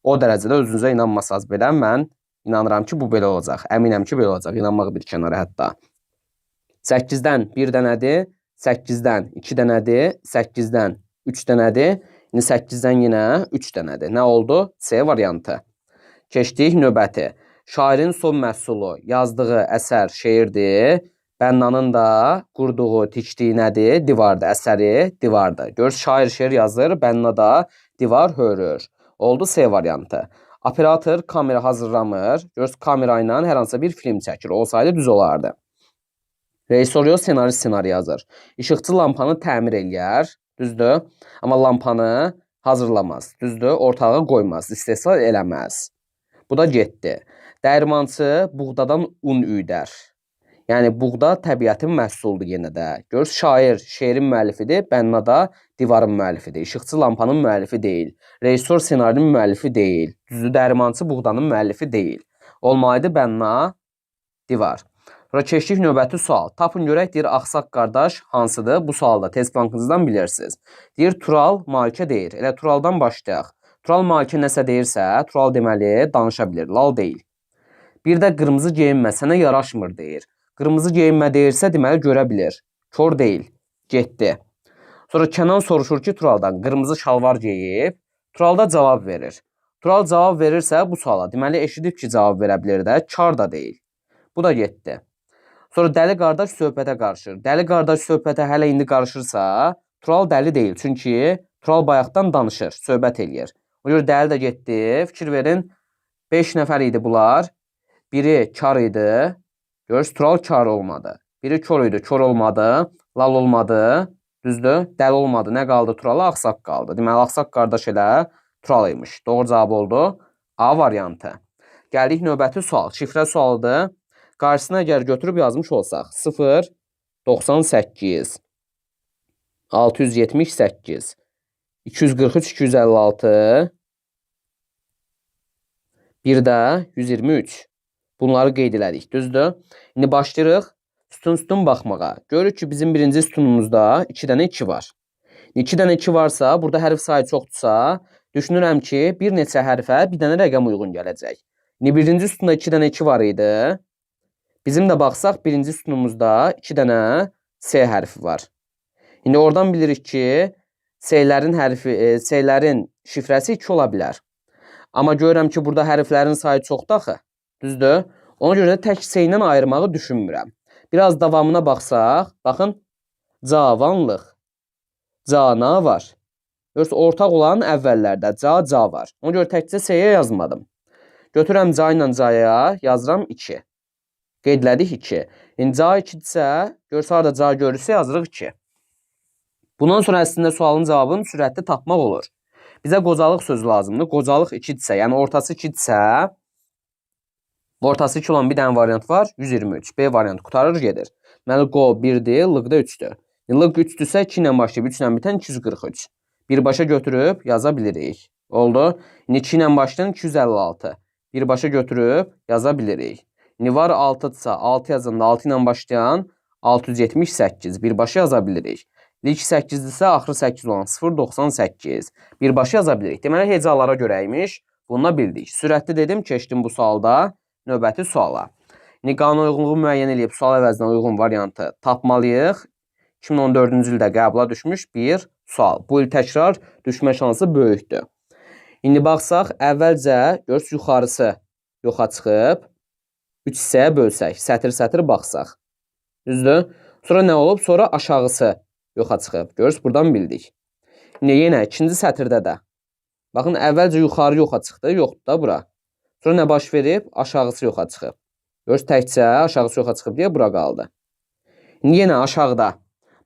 O dərəcədə özünüzə inanmasanız belə mən inanıram ki, bu belə olacaq. Əminəm ki, belə olacaq. İnanmaq bir kənara hətta. 8-dən 1 dənədir, 8-dən 2 dənədir, 8-dən 3 dənədir. İndi 8-dən yenə 3 dənədir. Nə oldu? C variantı. Keçdik növbəti. Şairin son məhsulu yazdığı əsər şeirdir. Bənnanın da qurduğu, tikdiyi nədir? Divardır. Əsəri divardır. Gör, şair şeir yazır, Bənna da divar hörür. Oldu C variantı. Operator kamera hazırlamır. Gör, kamera ilə hər hansısa bir film çəkir. Olsaydı düz olardı. Rejissor ssenari yazır. İşıqçı lampanı təmir eləyər. Düzdür. Amma lampanı hazırlamaz. Düzdür. Ortağa qoymaz. İstehsal eləməz. Bu da getdi. Dəyirmançı buğdadan un üydər. Yəni, buğda təbiətin məhsuludur yenə də. Gör, şair şeirin müəllifidir, Bənna da divarın müəllifidir. İşıqçı lampanın müəllifi deyil. Rejissor ssenarinin müəllifi deyil. Düzdür, dəyirmançı buğdanın müəllifi deyil. Olmalıydı Bənna, divar. Sonra keçdik növbəti sual. Tapın görək, deyir, Axsaq qardaş hansıdır? Bu sualda test bankınızdan bilirsiniz. Deyir, Tural Malikə deyir. Elə Turaldan başlayaq. Tural Malikə nəsə deyirsə, Tural deməli danışa bilir, lal deyil. Bir də qırmızı geyinmə sənə yaraşmır deyir. Qırmızı geyinmə deyirsə, deməli görə bilir. Kör deyil. Getdi. Sonra Kənan soruşur ki, Turaldan qırmızı şalvar geyib. Tural da cavab verir. Tural cavab verirsə bu suala, deməli eşidib ki, cavab verə bilir də, kar da deyil. Bu da getdi. Sonra dəli qardaş söhbətə qarışır. Dəli qardaş söhbətə hələ indi qarışırsa, Tural dəli deyil. Çünki Tural bayaqdan danışır, söhbət eləyir. O görə dəli də getdi. Fikir verin, 5 nəfər idi bunlar. Biri kar idi. Görürsünüz, Tural kar olmadı. Biri kör idi, kör olmadı. Lal olmadı. Düzdür? Dəli olmadı. Nə qaldı Turala? Axsaq qaldı. Deməli, Axsaq qardaş elə Tural imiş. Doğru cavab oldu A variantı. Gəldik növbəti sual. Şifrə sualıdır. Qarşısına əgər götürüb yazmış olsaq 0, 98, 678, 243, 256. Bir də 123. Bunları qeyd elədik, düzdür? İndi başlayırıq sütun baxmağa. Görürük ki, bizim birinci sütunumuzda 2 dənə 2 var. 2 dənə 2 varsa, burada hərf sayı çoxdursa, düşünürəm ki, bir neçə hərfə bir dənə rəqəm uyğun gələcək. İndi birinci sütunda 2 dənə 2 var idi. Bizim də baxsaq, birinci sütunumuzda 2 dənə S hərfi var. İndi oradan bilirik ki, S-lərin şifrəsi 2 ola bilər. Amma görürəm ki, burada hərflərin sayı çoxdur axı. Düzdür? Ona görə də tək S ilə ayırmağı düşünmürəm. Biraz davamına baxsaq, baxın, cavanlıq, cana var. Görürsünüz, ortaq olan əvvəllərdə ca var. Ona görə təkcə S-yə yazmadım. Götürəm ca ilə caya, yazıram 2. Qeydlədik 2. İndi ca 2-dirsə, görsə harada ca görürsə yazırıq 2. Bundan sonra əslində sualın cavabını sürətli tapmaq olur. Bizə qocalıq sözü lazımdır. Qocalıq 2-dirsə, yəni ortası 2-dirsə, ortası 2 olan bir dənə variant var, 123. B variantı qutarır, gedir. Deməli, qo 1-dir, lıq da 3-dür. Lıq 3-dürsə 2 ilə başlayıb 3 ilə bitən 243. Birbaşa götürüb yaza bilirik. Oldu. İndi 2 ilə başlayan 256. Birbaşa götürüb yaza bilirik. İndi var 6-dırsa 6 yazanda 6 ilə başlayan 678. Birbaşa yaza bilirik. İlk 8-dirsə axırı 8 olan 098. Birbaşa yaza bilirik. Deməli, hecalara görəymiş. Bunu bildik. Sürətli dedim, keçdim bu sualda. Növbəti suala. İndi qanuna uyğunluğu müəyyən edib sual əvəzinə uyğun variantı tapmalıyıq. 2014-cü ildə qəbula düşmüş bir sual. Bu il təkrar düşmə şansı böyükdür. İndi baxsaq, əvvəlcə görürsünüz yuxarısı yoxa çıxıb 3 hissəyə bölsək, sətir-sətir baxsaq. Düzdür? Sonra nə olub? Sonra aşağısı yoxa çıxıb. Görürsünüz, buradan bildik. İndi yenə ikinci sətirdə də. Baxın, əvvəlcə yuxarı yoxa çıxdı, yoxdur da bura. Sonra nə baş verib? Aşağısı yoxa çıxıb. Görürsünüz, təkcə aşağısı yoxa çıxıb deyə bura qaldı. İndi yenə aşağıda.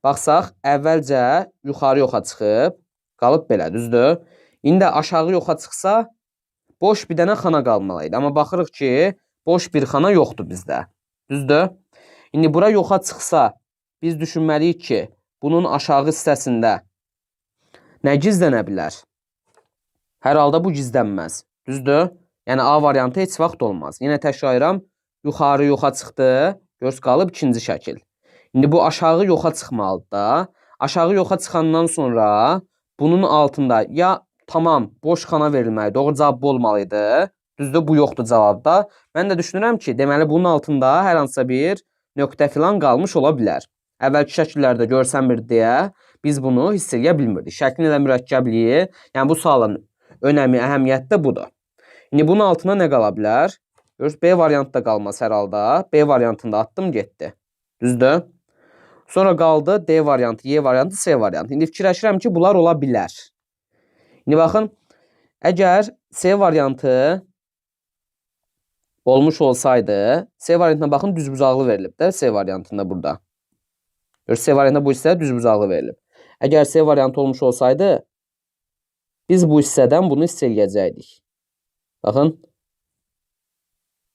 Baxsaq, əvvəlcə yuxarı yoxa çıxıb, qalıb belə, düzdür? İndi aşağı yoxa çıxsa, boş bir dənə xana qalmalıydı. Amma baxırıq ki, boş bir xana yoxdur bizdə. Düzdür? İndi bura yoxa çıxsa, biz düşünməliyik ki, bunun aşağı hissəsində nə gizlənə bilər? Hər halda bu gizlənməz. Düzdür? Yəni A variantı heç vaxt olmaz. Yenə təkrarlayıram. Yuxarı yoxa çıxdı. Görürsünüz, qalıb ikinci şəkil. İndi bu aşağı yoxa çıxmalıdır da. Aşağı yoxa çıxandan sonra bunun altında ya tamam boş xana verilməlidir. Doğru cavab olmalıydı. Düzdür? Bu yoxdur cavabda. Mən də düşünürəm ki, deməli bunun altında hər hansısa bir nöqtə filan qalmış ola bilər. Əvvəlki şəkillərdə görsənmir deyə biz bunu hiss edə bilmirdik. Şəklin elə mürəkkəbliyi, yəni bu sualın önəmi, əhəmiyyəti də budur. İndi bunun altına nə qala bilər? Görürsünüz, B variantı da qalmaz hər halda. B variantında atdım, getdi. Düzdür? Sonra qaldı D variantı, Y variantı, S variantı. İndi fikirləşirəm ki, bunlar ola bilər. İndi baxın, əgər S variantı olmuş olsaydı, S variantına baxın, düzbucaqlı verilib də S variantında burada. Görürsünüz, S variantında bu hissə düzbucaqlı verilib. Əgər S variantı olmuş olsaydı, biz bu hissədən bunu hiss eləyəcəkdik. Baxın,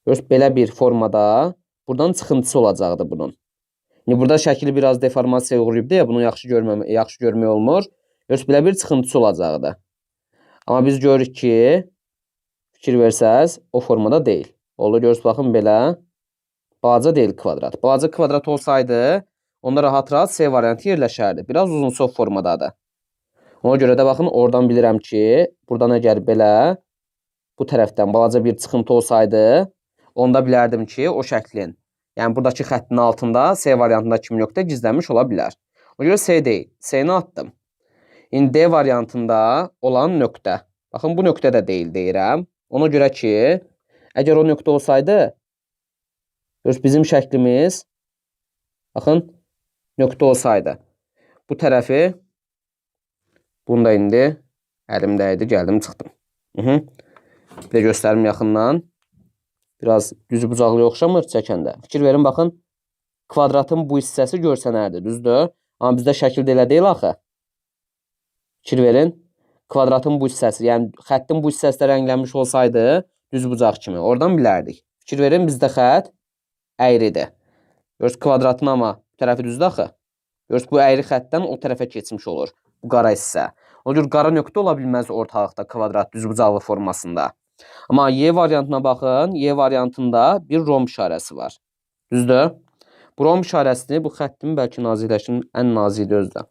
görürsünüz, belə bir formada buradan çıxıntısı olacaqdı bunun. İndi burada şəkili biraz deformasiya uğrayıb deyə bunu yaxşı görmək olmur. Görürsünüz, belə bir çıxıntısı olacaqdı. Amma biz görürük ki, fikir versəz, o formada deyil. Oldu, görürsünüz, baxın belə. Balaca deyil kvadrat. Balaca kvadrat olsaydı, onda rahat-rahat S variantı yerləşərdi. Biraz uzunsov formadadır. Ona görə də baxın, oradan bilirəm ki, buradan əgər belə bu tərəfdən balaca bir çıxıntı olsaydı, onda bilərdim ki, o şəklin, yəni buradakı xəttin altında S variantında kimi nöqtə gizlənmiş ola bilər. Ona görə S deyil. S-ni attım. İndi D variantında olan nöqtə. Baxın, bu nöqtə də deyil deyirəm. Ona görə ki, əgər o nöqtə olsaydı, bizim şəklimiz, baxın, nöqtə olsaydı, bu tərəfi, bunu da indi əlimdə idi, gəldim, çıxdım. Bir də göstərim yaxından. Biraz düzbucaqlı oxşamır çəkəndə. Fikir verin, baxın, kvadratın bu hissəsi görsənərdi, düzdür? Amma bizdə şəkildə elə deyil axı. Fikir verin, kvadratın bu hissəsi, yəni xəttin bu hissəsi də rənglənmiş olsaydı, düzbucaq kimi, oradan bilərdik. Fikir verin, bizdə xət əyridir. Görürsünüz, kvadratın amma bu tərəfi düzdür axı. Görürsünüz, bu əyri xəttdən o tərəfə keçmiş olur, bu qara hissə. O cür qara nöqtə ola bilməz ortalıqda kvadrat düzbucaqlı formasında. Amma Y variantına baxın. Y variantında bir romb işarəsi var. Düzdür? Bu romb işarəsini bu xəttin bəlkə nazikləşin ən nazik özdə.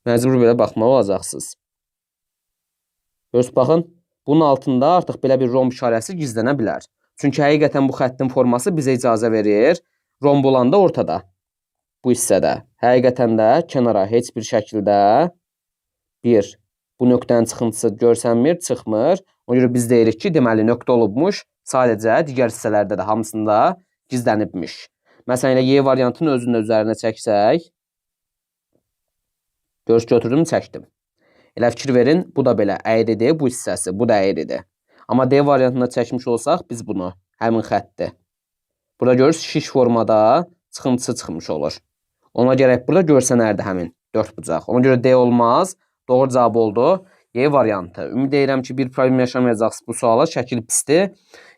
Məcbur belə baxmaq olacaqsınız. Göz baxın. Bunun altında artıq belə bir romb işarəsi gizlənə bilər. Çünki həqiqətən bu xəttin forması bizə icazə verir. Romb olanda ortada. Bu hissədə. Həqiqətən də kənara heç bir şəkildə bu nöqtənin çıxıntısı görsənmir, çıxmır. Ona görə biz deyirik ki, deməli nöqtə olubmuş, sadəcə digər hissələrdə də hamısında gizlənibmiş. Məsələn, Y variantının özünü də üzərinə çəksək, görüş götürdüm, çəkdim. Elə fikir verin, bu da belə əyridir, bu hissəsi, bu da əyridir. Amma D variantında çəkmiş olsaq, biz bunu, həmin xətti. Burada görürsünüz, şiş formada çıxıntısı çıxmış olur. Ona gərək burada görsənərdi həmin 4 bucaq. Ona görə D olmaz. Doğru cavab oldu. Y variantı. Ümid edirəm ki, bir problem yaşamayacaqsınız bu suala. Şəkil pisdir.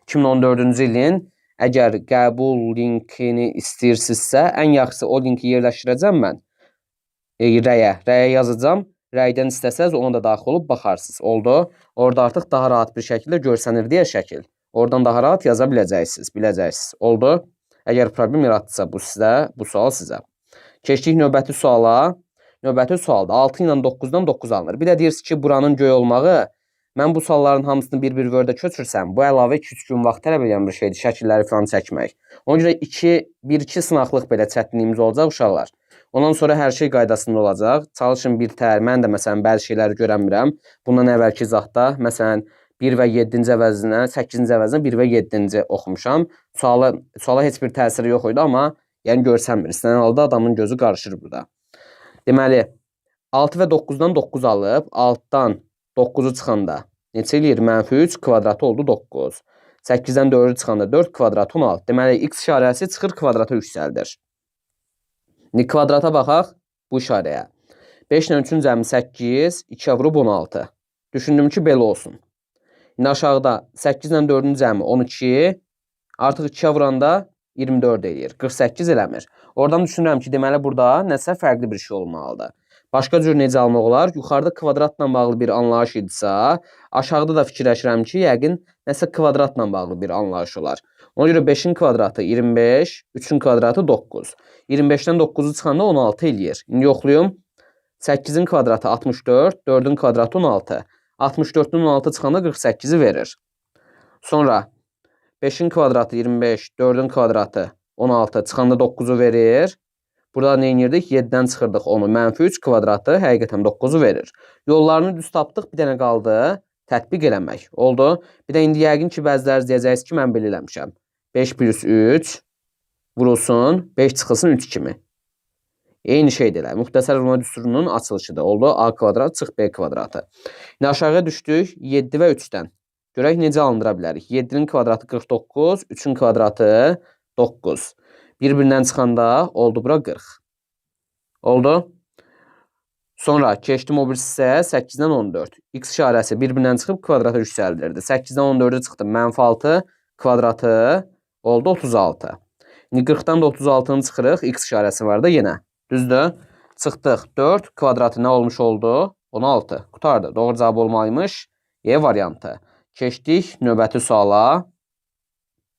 2014-cü ilin əgər qəbul linkini istəyirsinizsə, ən yaxşısı o linki yerləşdirəcəm mən. Rəyə yazacağım. Rəydən istəsəz ona da daxil olub baxarsınız. Oldu. Orada artıq daha rahat bir şəkildə görsənir deyə şəkil. Oradan daha rahat yaza biləcəksiniz. Biləcəksiniz. Oldu. Əgər problem yaratdısa bu sual sizə. Keçdik növbəti suala. Növbəti sualda 6 ilə 9-dan 9 alınır. Bir də deyirsiniz ki, buranın göy olmağı, mən bu sualların hamısını bir Word-ə köçürsəm, bu əlavə 2-3 gün vaxt tələb edən bir şeydir, şəkilləri falan çəkmək. Ona görə 1-2 sınaqlıq belə çətinliyimiz olacaq uşaqlar. Ondan sonra hər şey qaydasında olacaq. Çalışın bir tər, mən də məsələn bəzi şeyləri görəmirəm. Bundan əvvəlki izahda, məsələn, 1 və 7-ci əvəzinə, 8-ci əvəzinə 1 və 7-ci oxumuşam. Suala heç bir təsiri yox idi, amma yəni görsənmir. İstənilən halda adamın gözü qarışır burada. Deməli, 6 və 9-dan 9 alıb, altdan 9-u çıxanda neçə eləyir? -3 kvadratı oldu 9. 8-dən 4-ü çıxanda 4 kvadratı 16. Deməli, x işarəsi çıxır kvadrata yüksəldir. İndi kvadrata baxaq bu işarəyə. 5 ilə 3-ün cəmi 8, 2-yə vurub 16. Düşündüm ki, belə olsun. İndi aşağıda 8 ilə 4-ün cəmi 12, artıq 2-yə vuranda 24 eləyir. 48 eləmir. Oradan düşünürəm ki, deməli burada nəsə fərqli bir şey olmalıdır. Başqa cür necə almaq olar? Yuxarıda kvadratla bağlı bir anlayış idisə, aşağıda da fikirləşirəm ki, yəqin nəsə kvadratla bağlı bir anlayış olar. Ona görə 5-in kvadratı 25, 3-ün kvadratı 9. 25-dən 9-u çıxanda 16 eləyir. İndi yoxluyum. 8-in kvadratı 64, 4-ün kvadratı 16. 64-dən 16 çıxanda 48-i verir. Sonra 5-in kvadratı 25, 4-ün kvadratı 16, çıxanda 9-u verir. Burada nə edirdik? 7-dən çıxırdıq onu. -3 kvadratı həqiqətən 9-u verir. Yollarını düz tapdıq, bir dənə qaldı. Tətbiq eləmək. Oldu. Bir də indi yəqin ki, bəziləriniz deyəcəksiniz ki, mən belə eləmişəm. 5 plus 3 vurulsun, 5 çıxılsın 3 kimi. Eyni şeydir. Müxtəsər Runa düsturunun açılışıdır. Oldu. A kvadrat çıx B kvadratı. İndi aşağıya düşdük 7 və 3-dən. Görək necə alındıra bilərik. 7-nin kvadratı 49, 3-ün kvadratı 9. Bir-birindən çıxanda oldu bura 40. Oldu. Sonra keçdim o bir hissəyə 8-dən 14. X işarəsi bir-birindən çıxıb kvadrata yüksəldirdi. 8-dən 14-ə çıxdım. -6 kvadratı oldu 36. İndi 40-dan da 36-nı çıxırıq. X işarəsi var da yenə. Düzdür? Çıxdıq. 4 kvadratı nə olmuş oldu? 16. Qutardı. Doğru cavab olmalıymış. E variantı. Keçdik növbəti suala.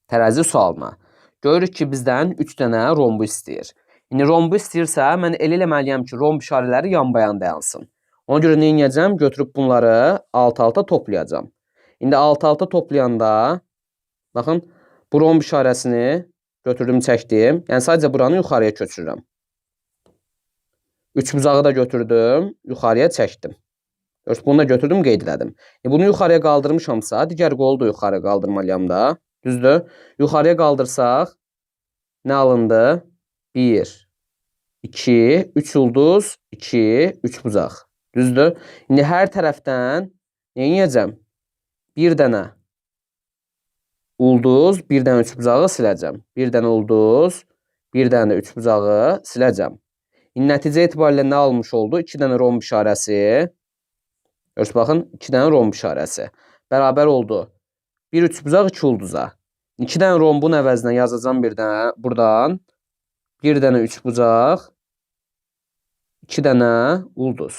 Tərəzi sualına. Görürük ki, bizdən 3 dənə rombu istəyir. İndi rombu istəyirsə, mən elə eləməliyəm ki, romb işarələri yan-bayan dayansın. Ona görə nə edəcəm? Götürüb bunları alt-alta toplayacağım. İndi alt-alta toplayanda, baxın, bu romb işarəsini götürdüm, çəkdim. Yəni, sadəcə buranı yuxarıya köçürürəm. 3 bucağı da götürdüm, yuxarıya çəkdim. Bunu da götürdüm, qeyd elədim. Bunu yuxarıya qaldırmışamsa, digər qolu da yuxarıya qaldırmalıyam da. Düzdür? Yuxarıya qaldırsaq, nə alındı? 1, 2, 3 ulduz, 2, 3 bucaq. Düzdür? İndi hər tərəfdən nə edəcəm? Bir dənə ulduz, bir dənə 3 bucağı siləcəm. Bir dənə ulduz, bir dənə də 3 bucağı siləcəm. İndi nəticə etibarilə nə almış oldu? 2 dənə romb işarəsi. Görürsünüz, baxın, 2 dənə romb işarəsi. Bərabər oldu. 1 3 bucaq 2 ulduza. 2 dənə rombun əvəzinə yazacağam bir dənə buradan. Bir dənə 3 bucaq. 2 dənə ulduz.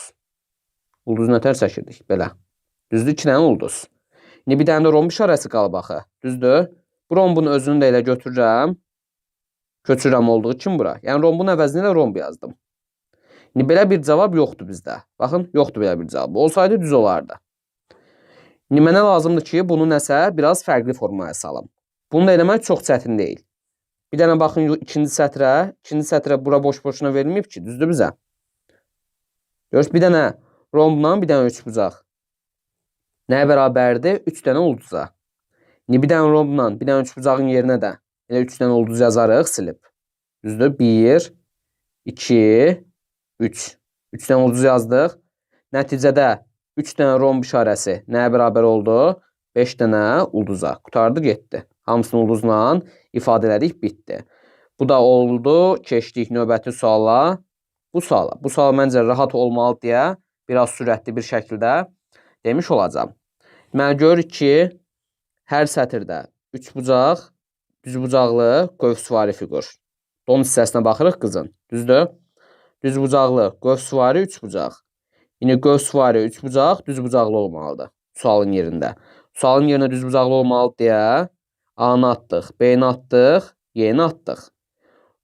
Ulduzun nətər çəkirdik? Belə. Düzdür, 2 dənə ulduz. İndi bir dənə də romb işarəsi qalıb axı. Düzdür? Bu rombun özünü də elə götürürəm. Köçürəm olduğu kimi bura. Yəni rombun əvəzinə də romb yazdım. İndi belə bir cavab yoxdur bizdə. Baxın, yoxdur belə bir cavab. Olsaydı düz olardı. İndi mənə lazımdır ki, bunu nəsə biraz fərqli formaya salım. Bunu da eləmək çox çətin deyil. Bir dənə baxın ikinci sətrə. İkinci sətrə bura boş-boşuna verilməyib ki, düzdür bizə? Görürsünüz, bir dənə rombla bir dənə üçbucaq. Nəyə bərabərdir? 3 dənə ulduza. İndi bir dənə rombla bir dənə üçbucağın yerinə də elə 3 dənə ulduz yazarıq silib. Düzdür? 1, 2, 3. 3 dənə ulduz yazdıq. Nəticədə 3 dənə romb işarəsi nəyə bərabər oldu? 5 dənə ulduza. Qutardı, getdi. Hamısını ulduzla ifadə elədik, bitdi. Bu da oldu. Keçdik növbəti suala. Bu sual məncə rahat olmalı deyə biraz sürətli bir şəkildə demiş olacağım. Deməli, görürük ki, hər sətirdə 3 bucaq, düzbucaqlı, qövsvari fiqur. Don hissəsinə baxırıq qızın. Düzdür? Düzbucaqlı, qövsvari, 3 bucaq. İndi qövsvari, 3 bucaq, düzbucaqlı olmalıdır sualın yerində. Sualın yerinə düzbucaqlı olmalı deyə A-nı atdıq, B-ni atdıq, Y-ni atdıq.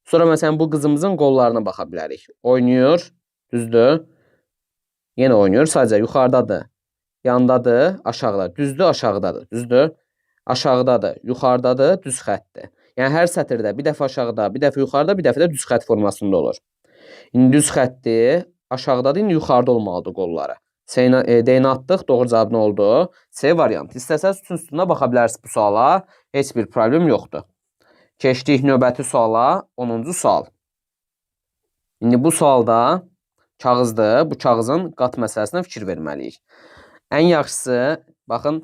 Sonra məsələn bu qızımızın qollarına baxa bilərik. Oynayır, düzdür? Yenə oynayır, sadəcə yuxarıdadır, yandadır, aşağıda. Düzdür, aşağıdadır, düzdür? Aşağıdadır, yuxarıdadır, düz xəttdir. Yəni hər sətirdə bir dəfə aşağıda, bir dəfə yuxarıda, bir dəfə də düz xətt formasında olur. İndi düz xəttdir, aşağıdadır, indi yuxarıda olmalıdır qolları. D-ni atdıq, doğru cavab nə oldu? C variantı. İstəsəz üstünə baxa bilərsiniz bu suala, heç bir problem yoxdur. Keçdik növbəti suala, 10-cu sual. İndi bu sualda kağızdır, bu kağızın qat məsələsinə fikir verməliyik. Ən yaxşısı, baxın,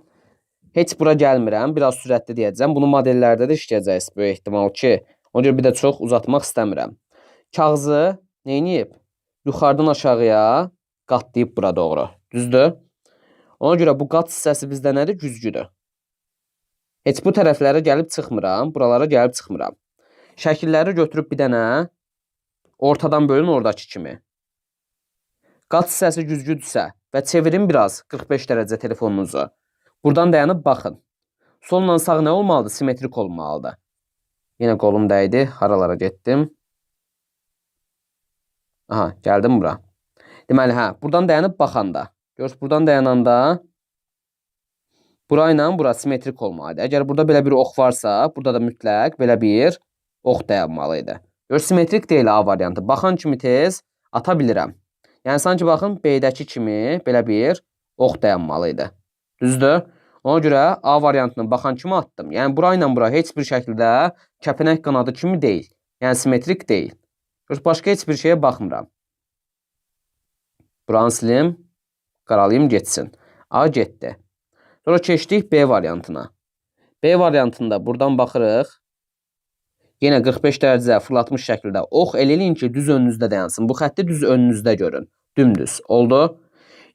heç bura gəlmirəm, biraz sürətli deyəcəm. Bunu modellərdə də işləyəcəyiz, böyük ehtimal ki. Ona görə bir də çox uzatmaq istəmirəm. Kağızı neyniyib? Yuxarıdan aşağıya qatlayıb bura doğru. Düzdür? Ona görə bu qat hissəsi bizdə nədir? Güzgüdür. Heç bu tərəflərə gəlib çıxmıram, buralara gəlib çıxmıram. Şəkilləri götürüb bir dənə ortadan bölün oradakı kimi. Qat hissəsi güzgüdürsə və çevirin biraz 45 dərəcə telefonunuzu. Buradan dayanıb baxın. Solla sağ nə olmalıdır? Simetrik olmalıdır. Yenə qolum dəydi. Haralara getdim? Aha, gəldim bura. Deməli, buradan dayanıb baxanda. Görürsünüz, buradan dayananda bura ilə bura simetrik olmalıdır. Əgər burada belə bir ox varsa, burada da mütləq belə bir ox dayanmalıydı. Görürsünüz, simetrik deyil A variantı. Baxan kimi tez ata bilirəm. Yəni, sanki baxın, B-dəki kimi belə bir ox dayanmalıydı. Düzdür? Ona görə A variantını baxan kimi atdım. Yəni, bura ilə bura heç bir şəkildə kəpənək qanadı kimi deyil. Yəni, simetrik deyil. Görürsünüz, başqa heç bir şeyə baxmıram. Buranı silim, qaralayım, getsin. A getdi. Sonra keçdik B variantına. B variantında buradan baxırıq. Yenə 45 dərəcə fırlatmış şəkildə ox elə eləyin ki, düz önünüzdə dayansın. Bu xətti düz önünüzdə görün. Dümdüz. Oldu.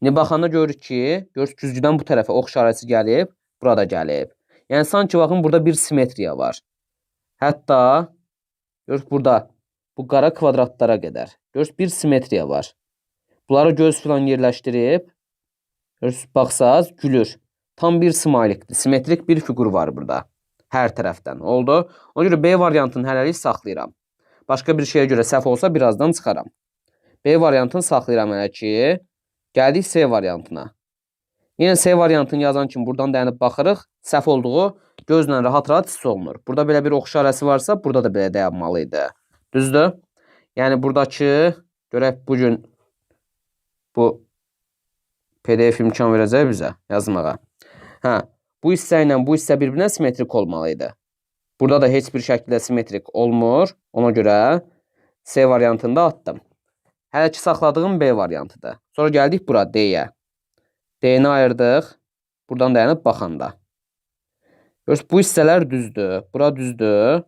İndi baxanda görürük ki, güzgüdən bu tərəfə ox işarəsi gəlib, burada gəlib. Yəni, sanki baxın, burada bir simetriya var. Hətta, görürük, burada bu qara kvadratlara qədər. Görürük, bir simetriya var. Bunları göz filan yerləşdirib, görürük, baxsaz, gülür. Tam bir smaylikdir. Simetrik bir figur var burada. Hər tərəfdən. Oldu. Ona görə B variantını hələlik saxlayıram. Başqa bir şeyə görə səhv olsa birazdan çıxaram. B variantını saxlayıram hələ ki. Gəldik C variantına. Yenə C variantını yazan kimi buradan dayanıb baxırıq. Səhv olduğu gözlə rahat-rahat hiss olunur. Burada belə bir ox işarəsi varsa, burada da belə dayanmalıydı. Düzdür? Yəni, buradakı, görək bugün bu PDF imkan verəcək bizə yazmağa. Bu hissə ilə bu hissə bir-birinə simetrik olmalıydı. Burada da heç bir şəkildə simetrik olmur. Ona görə C variantında atdım. Hələ ki saxladığım B variantıdır. Sonra gəldik bura D-yə. D-ni ayırdıq. Buradan dayanıb baxanda. Görürsünüz, bu hissələr düzdür. Bura düzdür.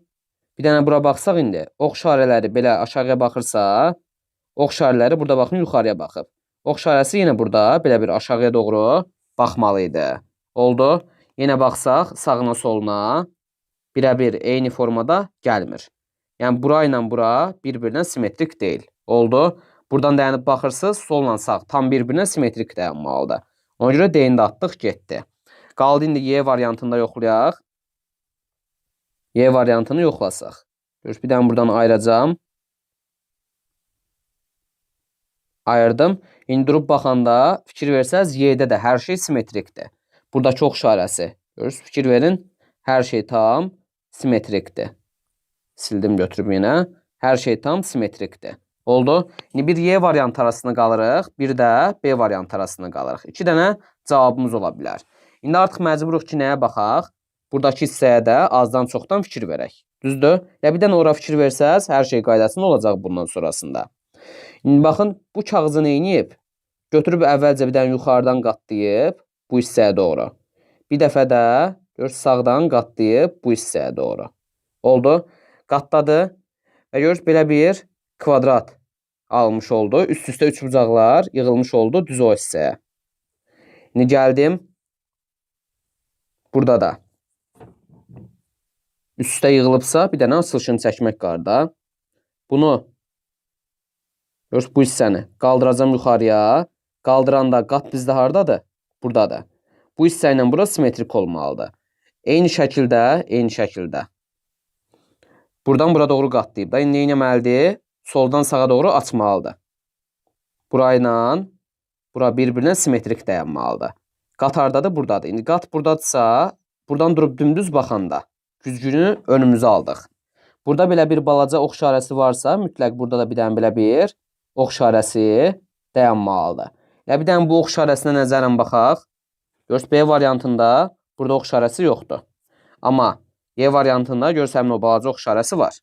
Bir dənə bura baxsaq indi. Ox işarələri belə aşağıya baxırsa, ox işarələri burada baxın yuxarıya baxıb. Ox işarəsi yenə burada belə bir aşağıya doğru baxmalıydı. Oldu. Yenə baxsaq sağına soluna birə-bir eyni formada gəlmir. Yəni, bura ilə bura bir-birinə simetrik deyil. Oldu. Buradan dayanıb baxırsınız, solla sağ tam bir-birinə simmetrik dayanmalıdır. Ona görə D-ni də atdıq, getdi. Qaldı indi Y variantında yoxlayaq. Y variantını yoxlasaq. Görürsünüz, bir dənə buradan ayıracağım. Ayırdım. İndi durub baxanda fikir versəz, Y-də də hər şey simmetrikdir. Buradakı ox işarəsi. Görürsünüz, fikir verin. Hər şey tam simmetrikdir. Sildim, götürüb yenə. Hər şey tam simmetrikdir. Oldu. İndi bir Y variantı arasında qalırıq, bir də B variantı arasında qalırıq. 2 dənə cavabımız ola bilər. İndi artıq məcburuq ki, nəyə baxaq? Buradakı hissəyə də azdan çoxdan fikir verək. Düzdür? Ya bir dənə ora fikir versəz, hər şey qaydasında olacaq bundan sonrasında. İndi baxın, bu kağızı neyniyib? Götürüb əvvəlcə bir dənə yuxarıdan qatlayıb bu hissəyə doğru. Bir dəfə də görürsünüz, sağdan qatlayıb bu hissəyə doğru. Oldu. Qatladı və görürsünüz, belə bir kvadrat almış oldu. Üst-üstə 3 bucaqlar yığılmış oldu düz o hissəyə. İndi gəldim. Burada da üst-üstə yığılıbsa, bir dənə açılışını çəkmək qarda. Bunu görürsünüz, bu hissəni qaldıracam yuxarıya. Qaldıranda qat bizdə hardadır? Buradadır. Bu hissə ilə bura simmetrik olmalıdır. Eyni şəkildə. Buradan bura doğru qatlayıb da. İndi eləməlidir? Soldan sağa doğru açmalıdır. Burayla bura bir-birinə simmetrik dayanmalıdır. Qat hardadır? Buradadır. İndi qat buradadırsa, buradan durub dümdüz baxanda güzgünü önümüzə aldıq. Burada belə bir balaca ox işarəsi varsa, mütləq burada da bir dənə belə bir ox işarəsi dayanmalıdır. Ya bir dənə bu ox işarəsinə nəzərən baxaq. Görürsünüz, B variantında burada ox işarəsi yoxdur. Amma Y variantında görürsünüz, o balaca ox işarəsi var.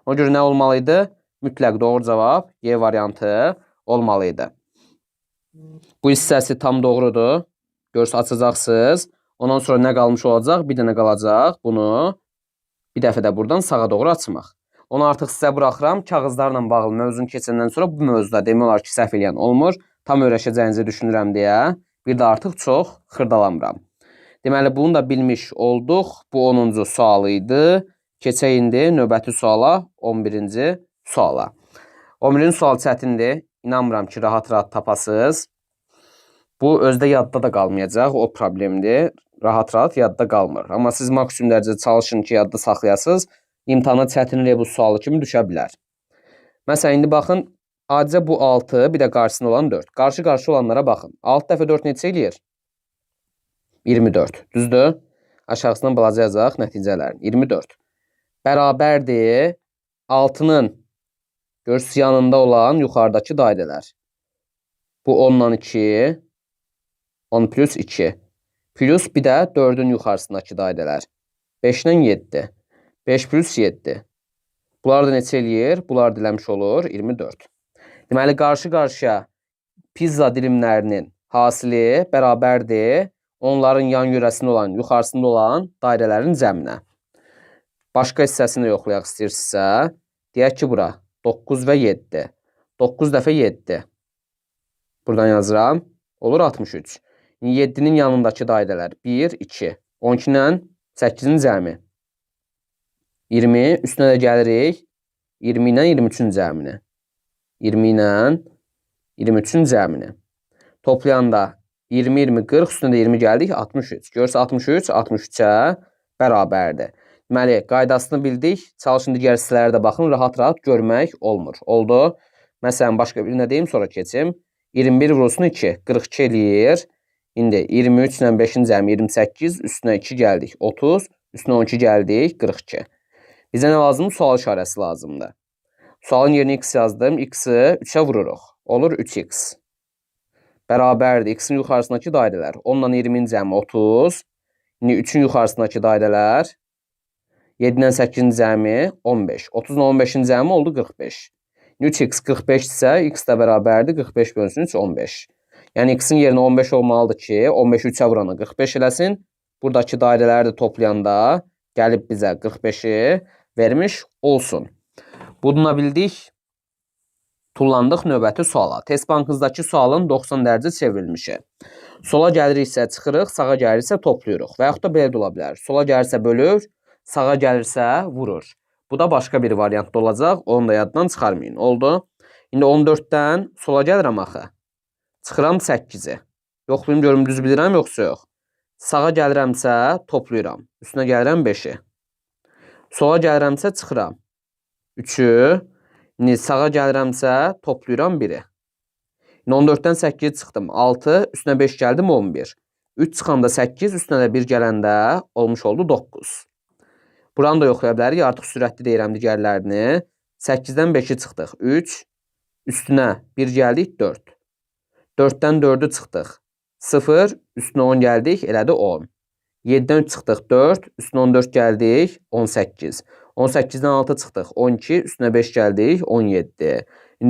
Ona görə nə olmalıydı? Mütləq doğru cavab Y variantı olmalıydı. Bu hissəsi tam doğrudur. Görürsünüz, açacaqsınız. Ondan sonra nə qalmış olacaq? Bir dənə qalacaq. Bunu bir dəfə də buradan sağa doğru açmaq. Onu artıq sizə buraxıram. Kağızlarla bağlı mövzunu keçəndən sonra bu mövzuda demək olar ki, səhv eləyən olmur. Tam öyrəşəcəyinizi düşünürəm deyə. Bir də artıq çox xırdalamıram. Deməli, bunu da bilmiş olduq. Bu 10-cu sualı idi. Keçək indi növbəti suala, 11-ci suala. 11-ci sual çətindir. İnanmıram ki, rahat-rahat tapasınız. Bu özdə yadda da qalmayacaq. O problemdir. Rahat-rahat yadda qalmır. Amma siz maksimum dərəcədə çalışın ki, yadda saxlayasınız. İmtahana çətinliyə bu sualı kimi düşə bilər. Məsələn, indi baxın. Adicə bu 6, bir də qarşısında olan 4. Qarşı-qarşı olanlara baxın. 6 dəfə 4 neçə eləyir? 24. Düzdür? Aşağısından balacayacaq nəticələrin. 24. Bərabərdir 6-nın görürsünüz yanında olan yuxarıdakı dairələr. Bu 10-dan 2, 10 plus 2. Plus bir də 4-ün yuxarısındakı dairələr. 5-dən 7. 5 plus 7. Bunlar da neçə eləyir? Bunlar diləmiş olur 24. Deməli, qarşı-qarşıya pizza dilimlərinin hasili bərabərdir onların yan yörəsində olan, yuxarısında olan dairələrin cəminə. Başqa hissəsini yoxlayaq istəyirsinizsə, deyək ki, bura 9 və 7. 9 dəfə 7. Buradan yazıram. Olur 63. 7-nin yanındakı dairələr 1, 2. 12 ilə 8-in cəmi. 20, üstünə də gəlirik. 20 ilə 23-ün cəmini. 20 ilə 23-ün cəmini. Toplayanda 20, 20, 40, üstünə də 20 gəldik, 63. Görürsə 63, 63-ə bərabərdir. Deməli, qaydasını bildik. Çalışın digər hissələrə də baxın, rahat-rahat görmək olmur. Oldu. Məsələn, başqa bir nə deyim, sonra keçim. 21 vurulsun 2, 42 eləyir. İndi 23 ilə 5-in cəmi 28, üstünə 2 gəldik, 30, üstünə 12 gəldik, 42. Bizə nə lazımdır? Sual işarəsi lazımdır. Sualın yerinə x yazdım. X-i 3-ə vururuq. Olur 3x. Bərabərdir. X-in yuxarısındakı dairələr. 10-dan 20-in cəmi 30. İndi 3-ün yuxarısındakı dairələr. 7-dən 8-in cəmi 15. 30-dan 15-in cəmi oldu 45. 3x 45 isə x də bərabərdir. 45 bölünsün 3, 15. Yəni x-in yerinə 15 olmalıdır ki, 15-i 3-ə vuranı 45 eləsin. Buradakı dairələri də toplayanda gəlib bizə 45-i vermiş olsun. Bununla bildik. Tullandıq növbəti suala. Test bankınızdakı sualın 90 dərəcə çevrilmişi. Sola gəliriksə çıxırıq, sağa gəlirsə toplayırıq. Və yaxud da belə də ola bilər. Sola gəlirsə bölür, sağa gəlirsə vurur. Bu da başqa bir variantda olacaq. Onu da yaddan çıxarmayın. Oldu. İndi 14-dən sola gəlirəm axı. Çıxıram 8-i. Yoxlayım görüm düz bilirəm yoxsa yox. Sağa gəlirəmsə toplayıram. Üstünə gəlirəm 5-i. Sola gəlirəmsə çıxıram 3-ü. İndi sağa gəlirəmsə toplayıram 1-i. 14-dən 8 çıxdım 6, üstünə 5 gəldim 11. 3 çıxanda 8, üstünə də 1 gələndə olmuş oldu 9. Buranı da yoxlaya bilərik. Artıq sürətli deyirəm digərlərini. 8-dən 5-i çıxdıq 3, üstünə 1 gəldik 4. 4-dən 4-ü çıxdıq 0, üstünə 10 gəldik elədi 10. 7-dən 3 çıxdıq 4, üstünə 14 gəldik 18. 18-dən 6 çıxdıq 12, üstünə 5 gəldik 17.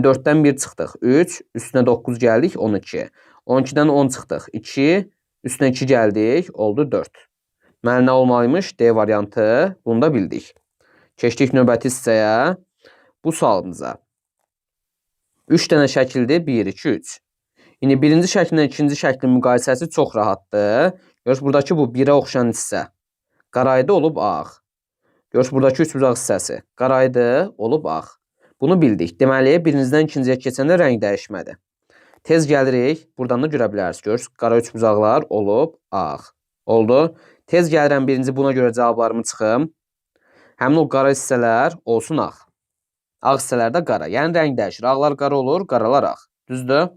4-dən 1 çıxdıq 3, üstünə 9 gəldik 12. 12-dən 10 çıxdıq 2, üstünə 2 gəldik oldu 4. Deməli nə olmalıymış? D variantı. Bunu da bildik. Keçdik növbəti hissəyə. Bu sualımıza. 3 dənə şəkildir. 1, 2, 3. İndi birinci şəkillə ikinci şəklin müqayisəsi çox rahatdır. Görürsünüz, buradakı bu 1-ə oxşayan hissə qaraydı olub ağ. Görürsünüz, buradakı üçbucaq hissəsi qaraydı olub ağ. Bunu bildik. Deməli, birincidən ikinciyə keçəndə rəng dəyişmədi. Tez gəlirik. Buradan da görə bilərsiniz. Görürsünüz, qara üçbucaqlar olub ağ. Oldu. Tez gəlirəm birinci, buna görə cavablarımı çıxım. Həmin o qara hissələr olsun ağ. Ağ hissələr də qara. Yəni rəng dəyişir. Ağlar qara olur, qaralar ağ. Düzdür?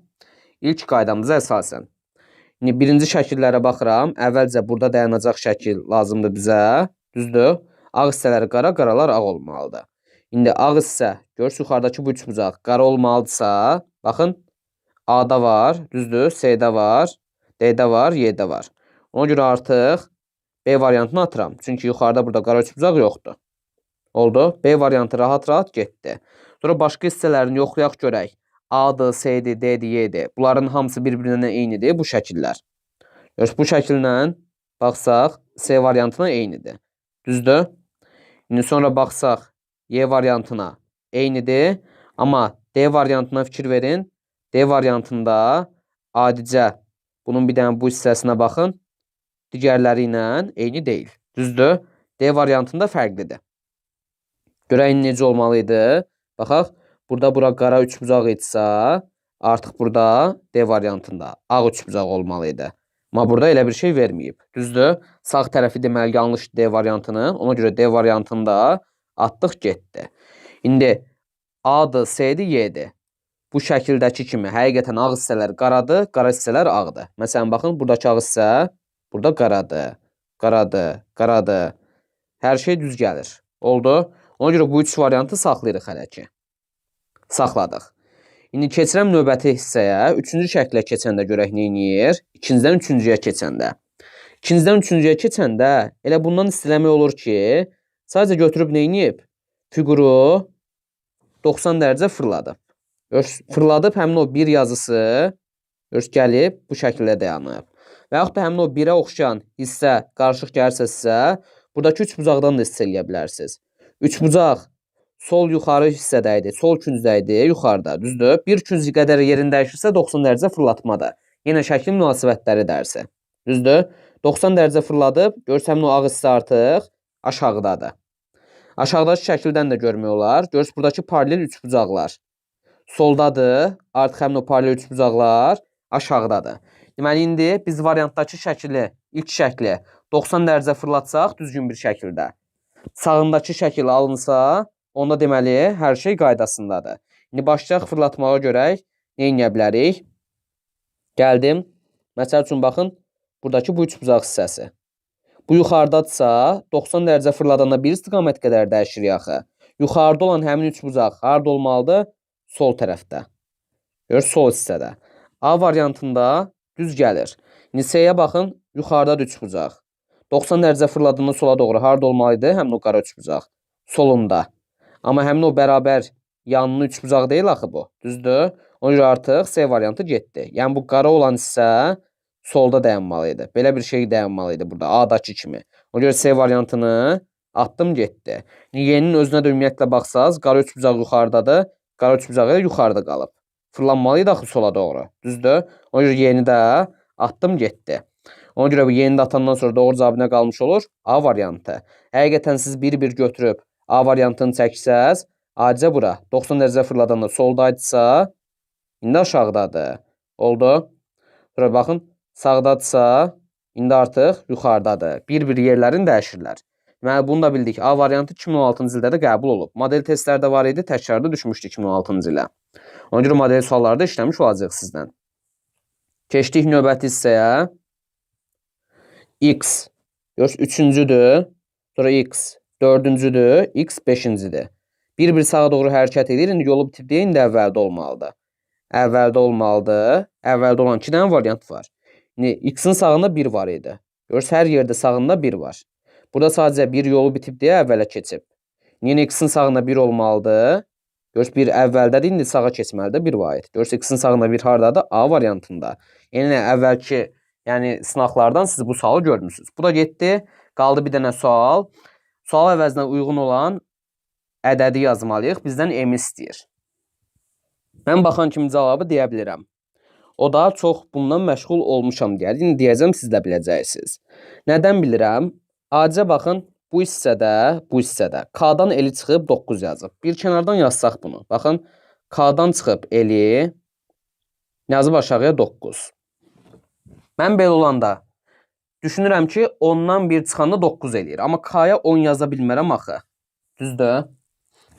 İlk qaydamıza əsasən. İndi birinci şəkillərə baxıram. Əvvəlcə burada dayanacaq şəkil lazımdır bizə. Düzdür? Ağ hissələri qara, qaralar ağ olmalıdır. İndi ağ hissə, görürsünüz yuxarıdakı bu üçbucaq qara olmalıdırsa, baxın, A-da var, düzdür? C-də var, D-də var, Y-də var. Ona görə artıq B variantını atıram. Çünki yuxarıda burada qara üçbucaq yoxdur. Oldu. B variantı rahat-rahat getdi. Sonra başqa hissələrini yoxlayaq görək. A-dır, C-dir, D-dir, Y-dir. Bunların hamısı bir-birinə eynidir bu şəkillər. Bu şəkillə baxsaq, C variantına eynidir. Düzdür? İndi sonra baxsaq, Y variantına eynidir. Amma D variantına fikir verin. D variantında adicə bunun bir dənə bu hissəsinə baxın. Digərləri ilə eyni deyil. Düzdür? D variantında fərqlidir. Görək necə olmalıydı? Baxaq, burada bura qara üçbucaq etsə, artıq burada D variantında ağ üçbucaq olmalıydı. Amma burada elə bir şey verməyib. Düzdür? Sağ tərəfi deməli yanlış D variantının. Ona görə D variantında atdıq getdi. İndi A-dır, C-dir, Y-dir. Bu şəkildəki kimi həqiqətən ağ hissələr qaradır, qara hissələr ağdır. Məsələn, baxın, buradakı ağ hissə burada qaradır, qaradır, qaradır. Hər şey düz gəlir. Oldu. Ona görə bu üç variantı saxlayırıq hələ ki. Saxladıq. İndi keçirəm növbəti hissəyə. Üçüncü şəklə keçəndə görək nə edir? İkincidən üçüncüyə keçəndə. İkincidən üçüncüyə keçəndə elə bundan istiləmək olur ki, sadəcə götürüb nə edib? Fiquru 90 dərəcə fırladıb. Fırladıb həmin o bir yazısı gəlib bu şəkildə dayanıb. Və yaxud da həmin o birə oxşayan hissə qarışıq gəlirsə sizə, buradakı üçbucaqdan da hiss eləyə bilərsiniz. Üçbucaq sol yuxarı hissədə idi, sol küncdə idi, yuxarıda, düzdür? Bir künc qədər yerin dəyişirsə 90 dərəcə fırlatmadır. Yenə şəklin münasibətləri dərsi. Düzdür? 90 dərəcə fırladıb, görsəm o ağ hissə artıq aşağıdadır. Aşağıdakı şəkildən də görmək olar. Görürsünüz, buradakı paralel üçbucaqlar soldadır, artıq həmin o paralel üçbucaqlar aşağıdadır. Deməli, indi biz variantdakı şəkili, ilk şəkli 90 dərəcə fırlatsaq düzgün bir şəkildə, sağındakı şəkil alınsa, onda deməli, hər şey qaydasındadır. İndi başlayaq fırlatmağa görək, nə edə bilərik? Gəldim. Məsəl üçün, baxın, buradakı bu üçbucaq hissəsi. Bu yuxarıdadırsa, 90 dərəcə fırladanda bir istiqamət qədər dəyişir yaxı. Yuxarıda olan həmin üçbucaq harada olmalıdır? Sol tərəfdə. Görürsünüz, sol hissədə. A variantında düz gəlir. İndi C-yə baxın, yuxarıda üçbucaq. 90 dərəcə fırladığında sola doğru harada olmalıydı? Həmin o qara üçbucaq. Solunda. Amma həmin o bərabər yanlı üçbucaq deyil axı bu. Düzdür? Ona görə artıq C variantı getdi. Yəni bu qara olan hissə solda dayanmalıydı. Belə bir şey dayanmalıydı burada A-dakı kimi. Ona görə C variantını atdım getdi. Y-nin özünə də ümumiyyətlə baxsaz, qara üçbucaq yuxarıdadır. Qara üçbucaq da yuxarıda qalıb. Fırlanmalıydı axı sola doğru. Düzdür? Ona görə Y-ni də atdım getdi. Ona görə bu Y-ni də atandan sonra doğru cavabı nə qalmış olur? A variantı. Həqiqətən siz bir-bir götürüb A variantını çəksəz, AC bura 90 dərəcə fırladanda soldaydısa, indi aşağıdadır. Oldu. Sonra baxın, sağdadırsa, indi artıq yuxarıdadır. Bir-bir yerlərini dəyişirlər. Deməli, bunu da bildik. A variantı 2016-cı ildə də qəbul olub. Model testlərdə var idi, təkrarda düşmüşdü 2016-cı ildə. Ona görə model sualları da işləmiş olacaq sizdən. Keçdik növbəti hissəyə. X, üçüncüdür, sonra X, dördüncüdür, X, beşincidir. Bir-bir sağa doğru hərəkət edir. İndi yolu bitirdiyə indi əvvəldə olmalıdır. Əvvəldə olmalıdır. Əvvəldə olan 2 dənə variant var. İndi X-in sağında 1 var idi. Görürsünüz, hər yerdə sağında 1 var. Burada sadəcə bir yolu bitib deyə əvvələ keçib. Yine X-in sağında 1 olmalıdır. Görürsünüz, 1 əvvəldədir, indi sağa keçməlidir 1 var. Görürsünüz, X-in sağında 1 hardadır? A variantında. Yəni əvvəlki sınaqlardan siz bu sualı görmüsünüz. Bu da getdi. Qaldı bir dənə sual. Sual əvəzinə uyğun olan ədədi yazmalıyıq. Bizdən M istəyir. Mən baxan kimi cavabı deyə bilirəm. O da çox bundan məşğul olmuşam deyər. İndi deyəcəm, siz də biləcəksiniz. Nədən bilirəm? AC baxın, bu hissədə K-dan eli çıxıb 9 yazıb. Bir kənardan yazsaq bunu. Baxın, K-dan çıxıb eli yazıb aşağıya 9. Mən belə olanda düşünürəm ki, 10-dan 1 çıxanda 9 eləyir. Amma K-ya 10 yaza bilmərəm axı. Düzdür?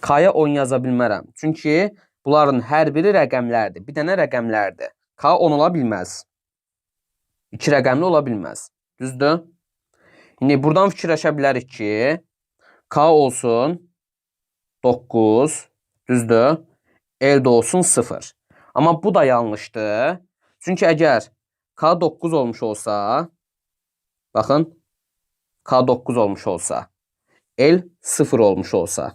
K-ya 10 yaza bilmərəm. Çünki bunların hər biri rəqəmlərdir. Bir dənə rəqəmlərdir. K 10 ola bilməz. 2 rəqəmli ola bilməz. Düzdür? İndi buradan fikirləşə bilərik ki, K olsun 9, düzdür? L də olsun 0. Amma bu da yanlışdır. Çünki əgər K 9 olmuş olsa, baxın, K 9 olmuş olsa, L 0 olmuş olsa,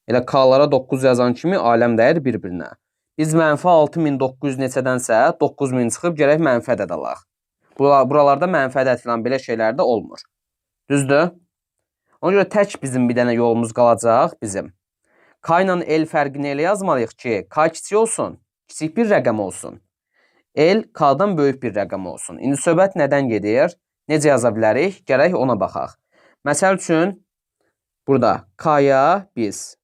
elə K'lara 9 yazan kimi aləm dəyər bir-birinə. Biz mənfi 6900 neçədənsə 9000 çıxıb gərək mənfi ədəd alaq. Buralarda mənfi ədəd filan belə şeylər də olmur. Düzdür? Ona görə tək bizim bir dənə yolumuz qalacaq bizim. K ilə L fərqini elə yazmalıyıq ki, K kiçik olsun, kiçik bir rəqəm olsun. L K-dan böyük bir rəqəm olsun. İndi söhbət nədən gedir? Necə yaza bilərik? Gərək ona baxaq. Məsəl üçün, burada K-ya biz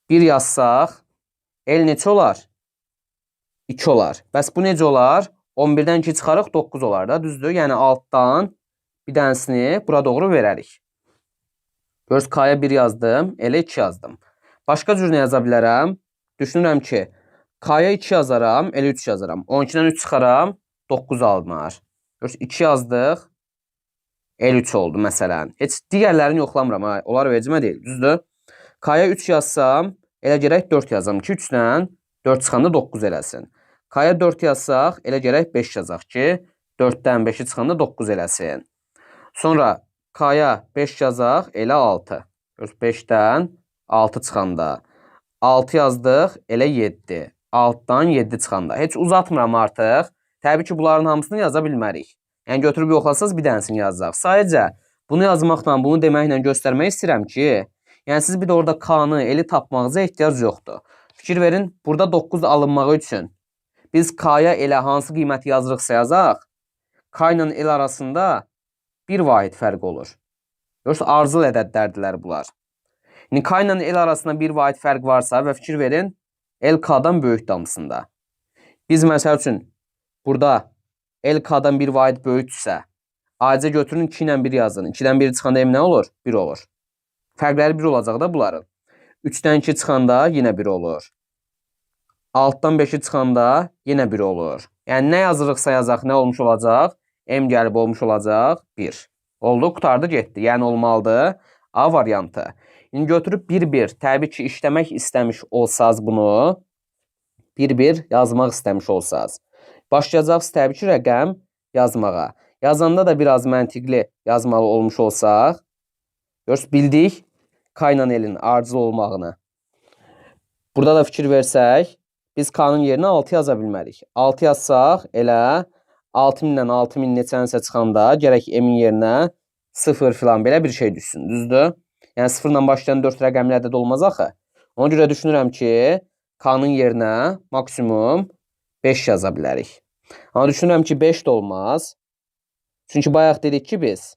1 yazsaq, L neçə olar? 2 olar. Bəs bu necə olar? 11-dən 2 çıxarıq 9 olar da, düzdür? Yəni altdan bir dənəsini bura doğru verərik. Görürsünüz, K-ya 1 yazdım, L-ə 2 yazdım. Başqa cür nə yaza bilərəm? Düşünürəm ki, K-ya 2 yazaram, L-ə 3 yazaram. 12-dən 3 çıxaram, 9 alınar. Görürsünüz, 2 yazdıq, L3 oldu məsələn. Heç digərlərini yoxlamıram, onlar vecimə deyil, düzdür? K-ya 3 yazsam, elə gərək 4 yazam ki, 3-dən 4 çıxanda 9 eləsin. K-ya 4 yazsaq, elə gərək 5 yazaq ki, 4-dən 5-i çıxanda 9 eləsin. Sonra K-ya 5 yazaq, elə 6. 5-dən 6 çıxanda. 6 yazdıq, elə 7. 6-dan 7 çıxanda. Heç uzatmıram artıq. Təbii ki, bunların hamısını yaza bilmərik. Yəni, götürüb yoxlasınız, bir dənəsini yazacaq. Sadəcə bunu yazmaqla, bunu deməklə göstərmək istəyirəm ki, yəni siz bir də orada K-nı, L-i tapmağınıza ehtiyac yoxdur. Fikir verin, burada 9 alınmağı üçün biz K-ya L-ə hansı qiyməti yazırıqsa yazaq, K ilə L arasında bir vahid fərq olur. Görürsünüz, arzıl ədədlərdilər bunlar. İndi K ilə L arasında bir vahid fərq varsa və fikir verin, L K-dan böyük damsında. Biz məsəl üçün burada L K-dan bir vahid böyükdürsə, AC götürün 2 ilə 1 yazın. 2-dən 1 çıxanda M nə olur? 1 olur. Fərqləri 1 olacaq da bunların. 3-dən 2 çıxanda yenə 1 olur. 6-dan 5-i çıxanda yenə 1 olur. Yəni nə yazırıqsa yazaq, nə olmuş olacaq? M gəlib olmuş olacaq 1. Oldu, qutardı, getdi. Yəni olmalıdır A variantı. İndi götürüb 1-1, təbii ki, işləmək istəmiş olsaz bunu, 1-1 yazmaq istəmiş olsaz. Başlayacaqsınız təbii ki, rəqəm yazmağa. Yazanda da biraz məntiqli yazmalı olmuş olsaq, görürsünüz, bildik K ilə L-in ardıcıl olmağını. Burada da fikir versək, biz K-nın yerinə 6 yaza bilmərik. 6 yazsaq, elə 6000-dən 6000 neçənsə çıxanda gərək M-in yerinə 0 filan belə bir şey düşsün, düzdür? Yəni 0-la başlayan 4 rəqəmli ədəd olmaz axı. Ona görə düşünürəm ki, K-nın yerinə maksimum 5 yaza bilərik. Amma düşünürəm ki, 5 də olmaz. Çünki bayaq dedik ki biz,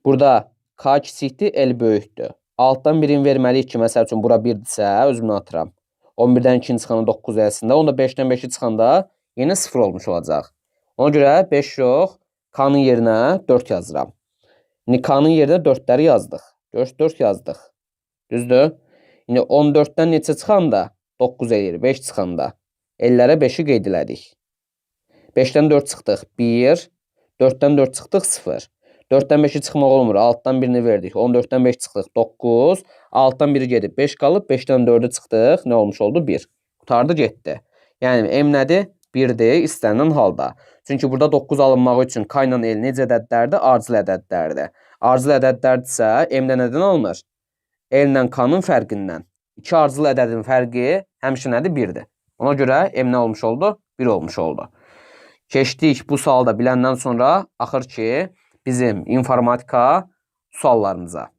burada K kiçikdir, L böyükdür. Altdan birini verməliyik ki, məsəl üçün bura 1-dirsə, özümdən atıram. 11-dən 2-ni çıxanda 9 ələsində, onda 5-dən 5-i çıxanda yenə 0 olmuş olacaq. Ona görə 5 yox, K-nın yerinə 4 yazıram. İndi K-nın yerinə 4-ləri yazdıq. 4 yazdıq. Düzdür? İndi 14-dən neçə çıxanda 9 eləyir, 5 çıxanda. Ellərə 5-i qeyd elədik. 5-dən 4 çıxdıq, 1. 4-dən 4 çıxdıq, 0. 4-dən 5-i çıxmaq olmur, altdan birini verdik. 14-dən 5 çıxdıq, 9. Altdan biri gedib, 5 qalıb, 5-dən 4-ü çıxdıq, nə olmuş oldu? 1. Qutardı, getdi. Yəni, M nədir? 1-dir, istənilən halda. Çünki burada 9 alınmağı üçün K ilə L necə ədədlərdir? Ardıcıl ədədlərdir. Ardıcıl ədədlərdirsə, M-də nədən alınır? L ilə K-nın fərqindən. İki ardıcıl ədədin fərqi həmişə nədir? 1-dir. Ona görə M nə olmuş oldu? 1 olmuş oldu. Keçdik bu sualı da biləndən sonra axır ki, bizim informatika suallarımıza.